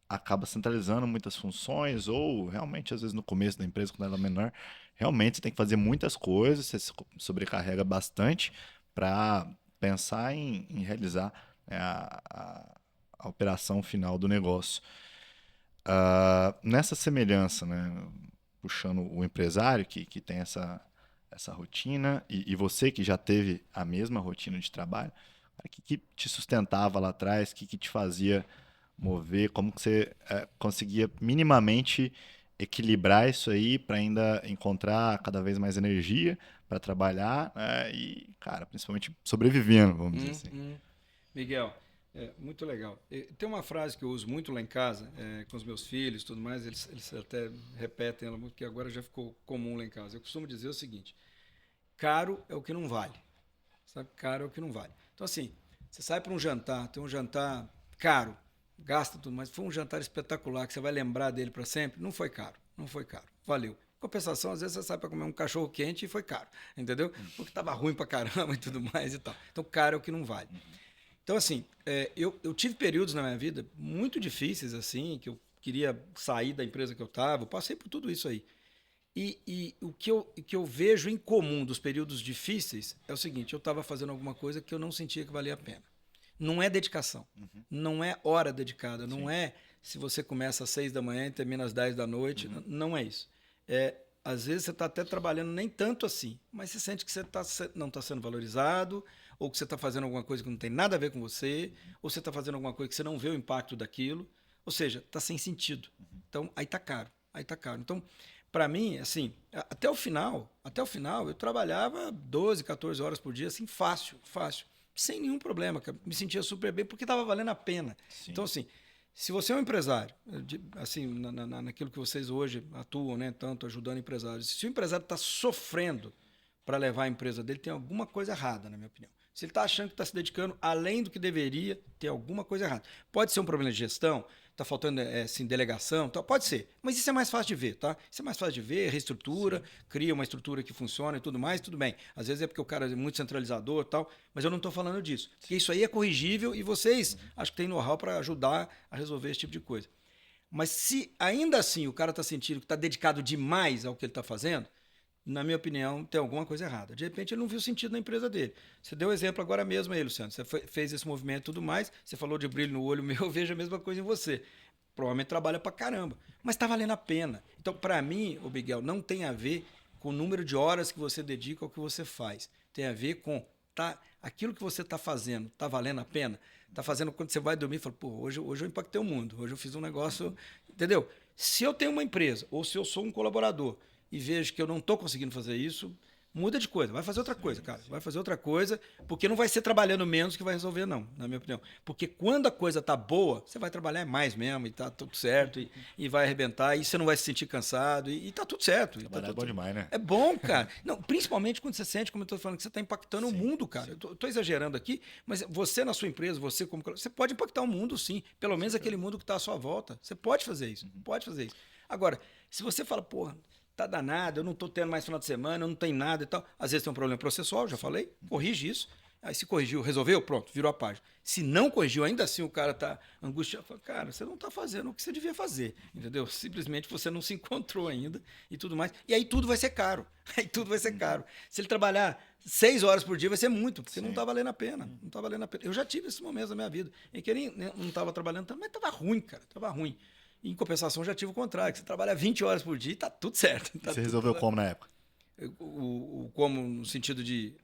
[SPEAKER 1] acaba centralizando muitas funções, ou realmente, às vezes, no começo da empresa, quando ela é menor, realmente você tem que fazer muitas coisas, você se sobrecarrega bastante para pensar em realizar, né, a operação final do negócio. Nessa semelhança, né, puxando o empresário que tem essa rotina, e você que já teve a mesma rotina de trabalho, o que te sustentava lá atrás, o que te fazia mover, como que você conseguia minimamente equilibrar isso aí para ainda encontrar cada vez mais energia para trabalhar, e, cara, principalmente sobrevivendo, vamos dizer assim.
[SPEAKER 3] Miguel, muito legal. Tem uma frase que eu uso muito lá em casa, com os meus filhos e tudo mais, eles até repetem ela muito, que agora já ficou comum lá em casa. Eu costumo dizer o seguinte, caro é o que não vale. Sabe? Caro é o que não vale. Então, assim, você sai para um jantar, tem um jantar caro, gasta tudo, mas foi um jantar espetacular, que você vai lembrar dele para sempre, não foi caro, valeu. Em compensação, às vezes você sai para comer um cachorro quente e foi caro, entendeu? Porque estava ruim para caramba e tudo mais e tal. Então, caro é o que não vale. Então, assim, eu tive períodos na minha vida muito difíceis, assim, que eu queria sair da empresa que eu estava, eu passei por tudo isso aí. E o que eu vejo em comum dos períodos difíceis é o seguinte: eu estava fazendo alguma coisa que eu não sentia que valia a pena. Não é dedicação, não é hora dedicada, não é se você começa às 6 da manhã e termina às 10 da noite, não é isso. Às vezes você está até trabalhando nem tanto assim, mas você sente que você não está sendo valorizado, ou que você está fazendo alguma coisa que não tem nada a ver com você, ou você está fazendo alguma coisa que você não vê o impacto daquilo, ou seja, está sem sentido. Então, aí está caro, aí está caro. Então, para mim, assim, até o final, eu trabalhava 12, 14 horas por dia, assim, fácil, sem nenhum problema, cara. Me sentia super bem porque estava valendo a pena.
[SPEAKER 1] Sim.
[SPEAKER 3] Então, assim, se você é um empresário, assim, naquilo que vocês hoje atuam, né, tanto ajudando empresários, se o empresário está sofrendo para levar a empresa dele, tem alguma coisa errada, na minha opinião. Se ele está achando que está se dedicando além do que deveria, tem alguma coisa errada. Pode ser um problema de gestão, está faltando assim, delegação, tá? Pode ser. Mas isso é mais fácil de ver, tá? Isso é mais fácil de ver, reestrutura, cria uma estrutura que funciona e tudo mais, tudo bem. Às vezes é porque o cara é muito centralizador e tal, mas eu não estou falando disso. Porque isso aí é corrigível e vocês acho que têm know-how para ajudar a resolver esse tipo de coisa. Mas se ainda assim o cara está sentindo que está dedicado demais ao que ele está fazendo, na minha opinião, tem alguma coisa errada. De repente, ele não viu sentido na empresa dele. Você deu exemplo agora mesmo aí, Luciano. Você fez esse movimento e tudo mais. Você falou de brilho no olho meu, eu vejo a mesma coisa em você. Provavelmente trabalha pra caramba. Mas está valendo a pena. Então, para mim, o Miguel, não tem a ver com o número de horas que você dedica ao que você faz. Tem a ver com aquilo que você está fazendo. Está valendo a pena? Está fazendo quando você vai dormir e fala, pô, hoje eu impactei o mundo. Hoje eu fiz um negócio... Entendeu? Se eu tenho uma empresa ou se eu sou um colaborador e vejo que eu não estou conseguindo fazer isso, muda de coisa. Vai fazer outra coisa, cara. Vai fazer outra coisa, porque não vai ser trabalhando menos que vai resolver, não, na minha opinião. Porque quando a coisa tá boa, você vai trabalhar mais mesmo e tá tudo certo e vai arrebentar e você não vai se sentir cansado e tá tudo certo.
[SPEAKER 1] Trabalhar
[SPEAKER 3] tá
[SPEAKER 1] é bom demais, né?
[SPEAKER 3] É bom, cara. Não, principalmente quando você sente, como eu estou falando, que você está impactando o mundo, cara. Eu tô exagerando aqui, mas você na sua empresa, você como... Você pode impactar o mundo, sim. Pelo menos aquele mundo que está à sua volta. Você pode fazer isso. Pode fazer isso. Agora, se você fala, porra, tá danado, eu não tô tendo mais final de semana, eu não tenho nada e tal. Às vezes tem um problema processual, já falei, corrige isso. Aí se corrigiu, resolveu, pronto, virou a página. Se não corrigiu, ainda assim o cara tá angustiado, fala, cara, você não tá fazendo o que você devia fazer, entendeu? Simplesmente você não se encontrou ainda e tudo mais. E aí tudo vai ser caro. Aí tudo vai ser caro. Se ele trabalhar 6 horas por dia, vai ser muito, porque não tá valendo a pena. Não tá valendo a pena. Eu já tive esses momentos na minha vida em que eu não tava trabalhando tanto, mas tava ruim, cara, tava ruim. Em compensação, já tive o contrário, que você trabalha 20 horas por dia e tá tudo certo. Tá
[SPEAKER 1] você resolveu como na época?
[SPEAKER 3] Como no sentido de...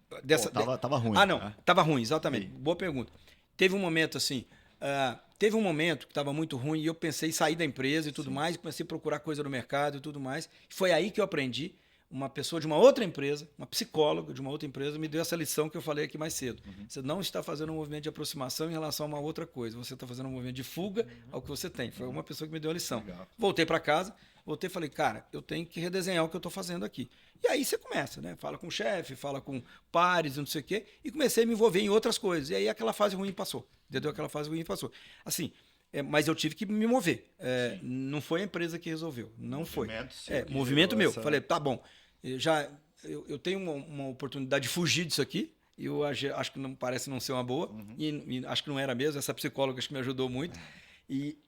[SPEAKER 1] Tava ruim.
[SPEAKER 3] Ah, não. Tava ruim, exatamente. Sim. Boa pergunta. Teve um momento assim... teve um momento que estava muito ruim e eu pensei em sair da empresa e tudo mais, e comecei a procurar coisa no mercado e tudo mais. Foi aí que eu aprendi. Uma pessoa de uma outra empresa, uma psicóloga de uma outra empresa, me deu essa lição que eu falei aqui mais cedo. Você não está fazendo um movimento de aproximação em relação a uma outra coisa. Você está fazendo um movimento de fuga ao que você tem. Foi uma pessoa que me deu a lição. Legal. Voltei para casa, voltei e falei, cara, eu tenho que redesenhar o que eu estou fazendo aqui. E aí você começa, né? Fala com o chefe, fala com pares, não sei o quê, e comecei a me envolver em outras coisas. E aí aquela fase ruim passou. Entendeu? Aquela fase ruim passou. Assim, mas eu tive que me mover. Não foi a empresa que resolveu. Não foi. Movimento meu. Falei, tá bom. Eu tenho uma oportunidade de fugir disso aqui. Eu acho que não parece não ser uma boa. E acho que não era mesmo. Essa psicóloga acho que me ajudou muito. E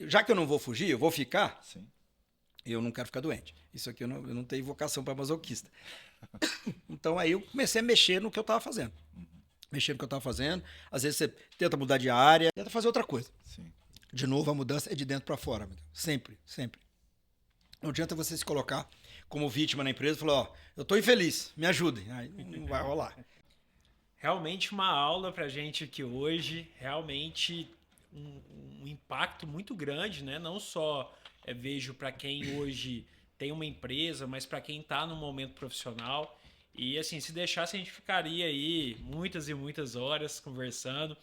[SPEAKER 3] já que eu não vou fugir, eu vou ficar.
[SPEAKER 1] Sim.
[SPEAKER 3] Eu não quero ficar doente. Isso aqui eu não tenho vocação para masoquista. Então aí eu comecei a mexer no que eu estava fazendo. Mexer no que eu estava fazendo. Às vezes você tenta mudar de área, tenta fazer outra coisa.
[SPEAKER 1] Sim.
[SPEAKER 3] De novo, a mudança é de dentro para fora. Sempre, sempre. Não adianta você se colocar como vítima na empresa e falar, ó, eu estou infeliz, me ajudem. Aí não vai rolar.
[SPEAKER 2] Realmente uma aula pra gente aqui hoje, realmente um impacto muito grande, né? Não só vejo para quem hoje tem uma empresa, mas para quem está no momento profissional. E assim, se deixasse, a gente ficaria aí muitas e muitas horas conversando.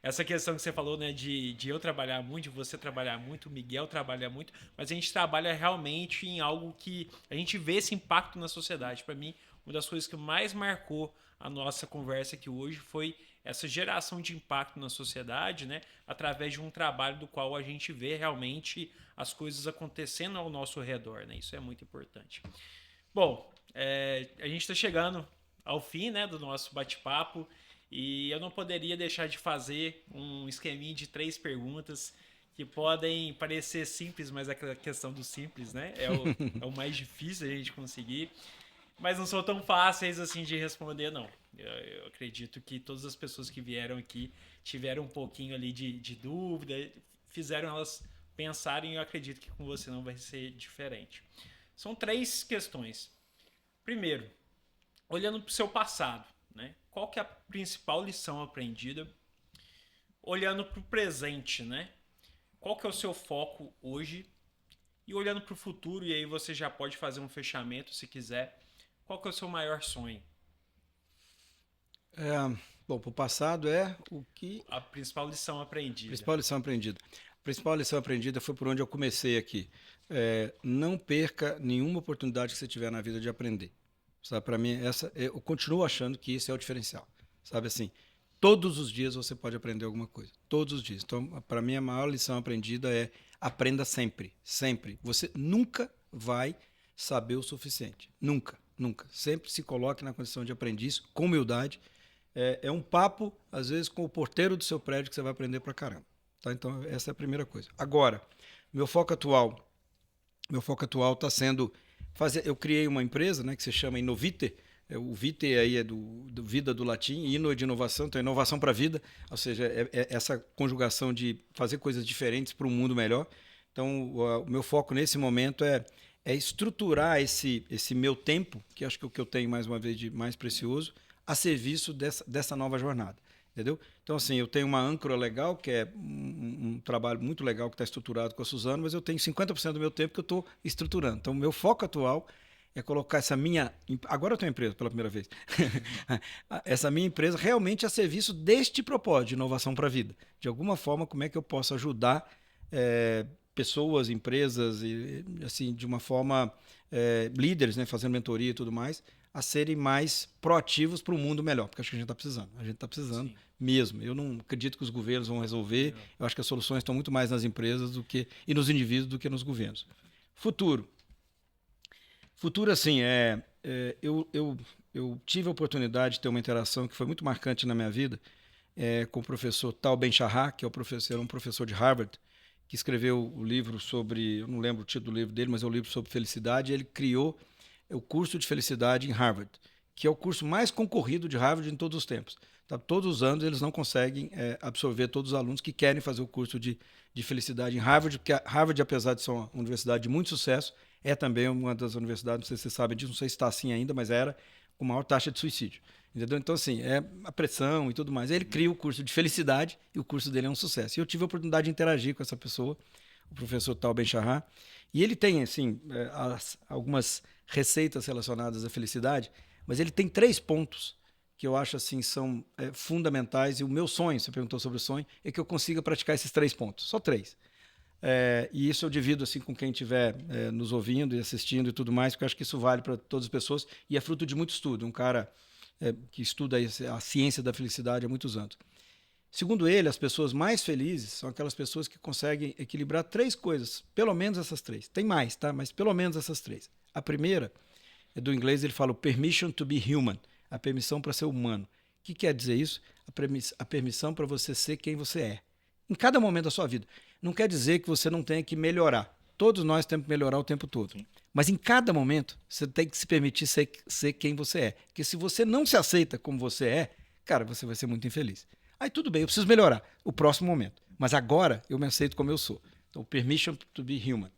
[SPEAKER 2] Essa questão que você falou, né, de eu trabalhar muito, de você trabalhar muito, o Miguel trabalha muito, mas a gente trabalha realmente em algo que a gente vê esse impacto na sociedade. Para mim, uma das coisas que mais marcou a nossa conversa aqui hoje foi essa geração de impacto na sociedade, né, através de um trabalho do qual a gente vê realmente as coisas acontecendo ao nosso redor, né? Isso é muito importante. Bom, a gente está chegando ao fim, né, do nosso bate-papo. E eu não poderia deixar de fazer um esqueminha de 3 perguntas que podem parecer simples, mas aquela questão do simples, né? É o mais difícil a gente conseguir. Mas não são tão fáceis assim de responder, não. Eu acredito que todas as pessoas que vieram aqui tiveram um pouquinho ali de dúvida, fizeram elas pensarem, e eu acredito que com você não vai ser diferente. São 3 questões. Primeiro, olhando para o seu passado, né? Qual que é a principal lição aprendida? Olhando para o presente, né? Qual que é o seu foco hoje? E olhando para o futuro, e aí você já pode fazer um fechamento se quiser. Qual que é o seu maior sonho?
[SPEAKER 3] Bom, para o passado é o que...
[SPEAKER 2] A principal lição aprendida.
[SPEAKER 3] Principal lição aprendida. A principal lição aprendida foi por onde eu comecei aqui. Não perca nenhuma oportunidade que você tiver na vida de aprender. Sabe, para mim, eu continuo achando que isso é o diferencial. Sabe assim, todos os dias você pode aprender alguma coisa. Todos os dias. Então, para mim, a maior lição aprendida é aprenda sempre. Sempre. Você nunca vai saber o suficiente. Nunca. Nunca. Sempre se coloque na condição de aprendiz, com humildade. É um papo, às vezes, com o porteiro do seu prédio que você vai aprender pra caramba. Tá? Então, essa é a primeira coisa. Agora, meu foco atual está sendo fazer. Eu criei uma empresa, né, que se chama Innovite. O vite aí é do vida do latim, e inno é de inovação, então inovação para a vida, ou seja, é essa conjugação de fazer coisas diferentes para um mundo melhor. Então, o meu foco nesse momento é estruturar esse meu tempo, que acho que é o que eu tenho mais uma vez de mais precioso, a serviço dessa nova jornada. Entendeu? Então, assim, eu tenho uma âncora legal, que é um trabalho muito legal que está estruturado com a Suzano, mas eu tenho 50% do meu tempo que eu estou estruturando. Então, o meu foco atual é colocar essa minha... Agora eu tenho empresa pela primeira vez. Essa minha empresa realmente a serviço deste propósito de inovação para a vida. De alguma forma, como é que eu posso ajudar pessoas, empresas, e, assim, de uma forma, líderes, né, fazendo mentoria e tudo mais, a serem mais proativos para um mundo melhor, porque acho que a gente está precisando. A gente está precisando. Sim. Mesmo. Eu não acredito que os governos vão resolver. Não. Eu acho que as soluções estão muito mais nas empresas e nos indivíduos do que nos governos. Futuro. Futuro, assim, eu tive a oportunidade de ter uma interação que foi muito marcante na minha vida com o professor Tal Ben-Shahar, que era um professor de Harvard, que escreveu o livro sobre, eu não lembro o título do livro dele, mas é um livro sobre felicidade, e ele criou o curso de felicidade em Harvard, que é o curso mais concorrido de Harvard em todos os tempos. Tá? Todos os anos eles não conseguem absorver todos os alunos que querem fazer o curso de felicidade em Harvard, porque a Harvard, apesar de ser uma universidade de muito sucesso, é também uma das universidades, não sei se vocês sabem disso, não sei se está assim ainda, mas era com maior taxa de suicídio. Entendeu? Então, assim, é a pressão e tudo mais. Ele cria o curso de felicidade e o curso dele é um sucesso. E eu tive a oportunidade de interagir com essa pessoa, o professor Tal Ben-Shahar, e ele tem, assim, algumas receitas relacionadas à felicidade, mas ele tem 3 pontos que eu acho assim são fundamentais, e o meu sonho, você perguntou sobre o sonho, é que eu consiga praticar esses 3 pontos, só 3. E isso eu divido assim com quem estiver nos ouvindo e assistindo e tudo mais, porque eu acho que isso vale para todas as pessoas e é fruto de muito estudo. Um cara que estuda a ciência da felicidade há muitos anos. Segundo ele, as pessoas mais felizes são aquelas pessoas que conseguem equilibrar 3 coisas, pelo menos essas 3. Tem mais, tá? Mas pelo menos essas 3. A primeira, do inglês, ele fala o permission to be human, a permissão para ser humano. O que quer dizer isso? A permissão para você ser quem você é. Em cada momento da sua vida. Não quer dizer que você não tenha que melhorar. Todos nós temos que melhorar o tempo todo. Sim. Mas em cada momento, você tem que se permitir ser quem você é. Porque se você não se aceita como você é, cara, você vai ser muito infeliz. Aí tudo bem, eu preciso melhorar. O próximo momento. Mas agora eu me aceito como eu sou. Então, permission to be human.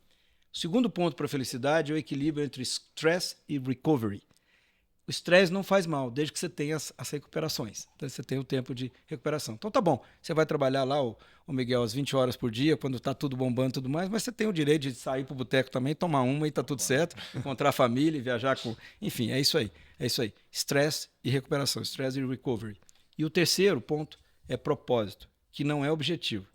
[SPEAKER 3] O segundo ponto para a felicidade é o equilíbrio entre stress e recovery. O estresse não faz mal, desde que você tenha as recuperações. Então, você tem o tempo de recuperação. Então, tá bom. Você vai trabalhar lá, o Miguel, às 20 horas por dia, quando está tudo bombando e tudo mais, mas você tem o direito de sair para o boteco também, tomar uma e tá tudo certo, encontrar a família, viajar com... Enfim, é isso aí. É isso aí. Estresse e recuperação. Stress e recovery. E o terceiro ponto é propósito, que não é objetivo.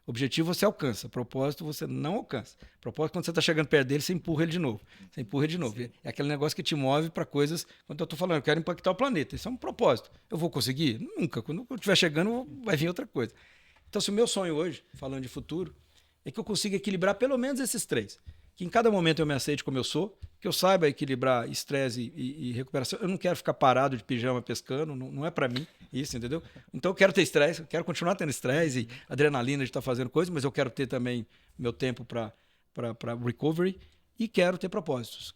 [SPEAKER 3] Objetivo você alcança, propósito você não alcança. Propósito, quando você está chegando perto dele, você empurra ele de novo. Você empurra ele de novo. Sim. É aquele negócio que te move para coisas... Quando eu estou falando, eu quero impactar o planeta. Isso é um propósito. Eu vou conseguir? Nunca. Quando eu estiver chegando, vai vir outra coisa. Então, se o meu sonho hoje, falando de futuro, é que eu consiga equilibrar pelo menos esses 3. que em cada momento eu me aceite como eu sou, que eu saiba equilibrar estresse e recuperação. Eu não quero ficar parado de pijama pescando, não é para mim isso, entendeu? Então eu quero ter estresse, eu quero continuar tendo estresse e adrenalina de estar fazendo coisas, mas eu quero ter também meu tempo para recovery e quero ter propósitos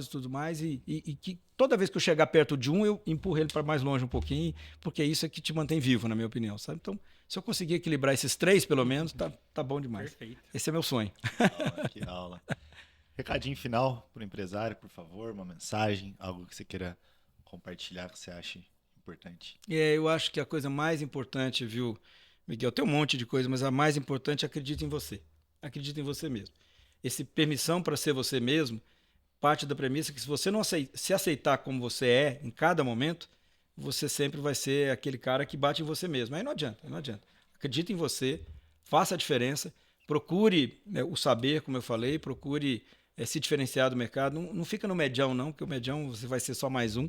[SPEAKER 3] e tudo mais e que toda vez que eu chegar perto de um, eu empurro ele para mais longe um pouquinho, porque isso é que te mantém vivo, na minha opinião, sabe? Então, se eu conseguir equilibrar esses 3, pelo menos, tá bom demais.
[SPEAKER 2] Perfeito.
[SPEAKER 3] Esse é meu sonho.
[SPEAKER 1] Que aula. Recadinho final para o empresário, por favor, uma mensagem, algo que você queira compartilhar que você ache importante.
[SPEAKER 3] Eu acho que a coisa mais importante, viu, Miguel, tem um monte de coisa, mas a mais importante é acredite em você. Acredite em você mesmo. Esse permissão para ser você mesmo parte da premissa que se você não se aceitar como você é em cada momento, você sempre vai ser aquele cara que bate em você mesmo. Aí não adianta. Acredite em você, faça a diferença, procure o saber, como eu falei, procure se diferenciar do mercado. Não fica no medião, não, porque o medião você vai ser só mais um.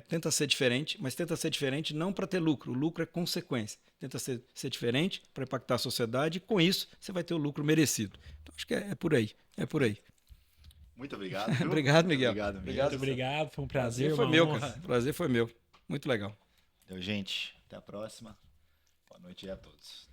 [SPEAKER 3] Tenta ser diferente, mas tenta ser diferente não para ter lucro. O lucro é consequência. Tenta ser diferente para impactar a sociedade e com isso você vai ter o lucro merecido. Então acho que é por aí. É por aí.
[SPEAKER 1] Muito obrigado. Viu?
[SPEAKER 3] Obrigado, Miguel.
[SPEAKER 2] Muito obrigado, foi um prazer.
[SPEAKER 3] Foi
[SPEAKER 2] uma
[SPEAKER 3] meu,
[SPEAKER 2] honra.
[SPEAKER 3] cara. Prazer foi meu. Muito legal.
[SPEAKER 1] Então, gente, até a próxima. Boa noite aí a todos.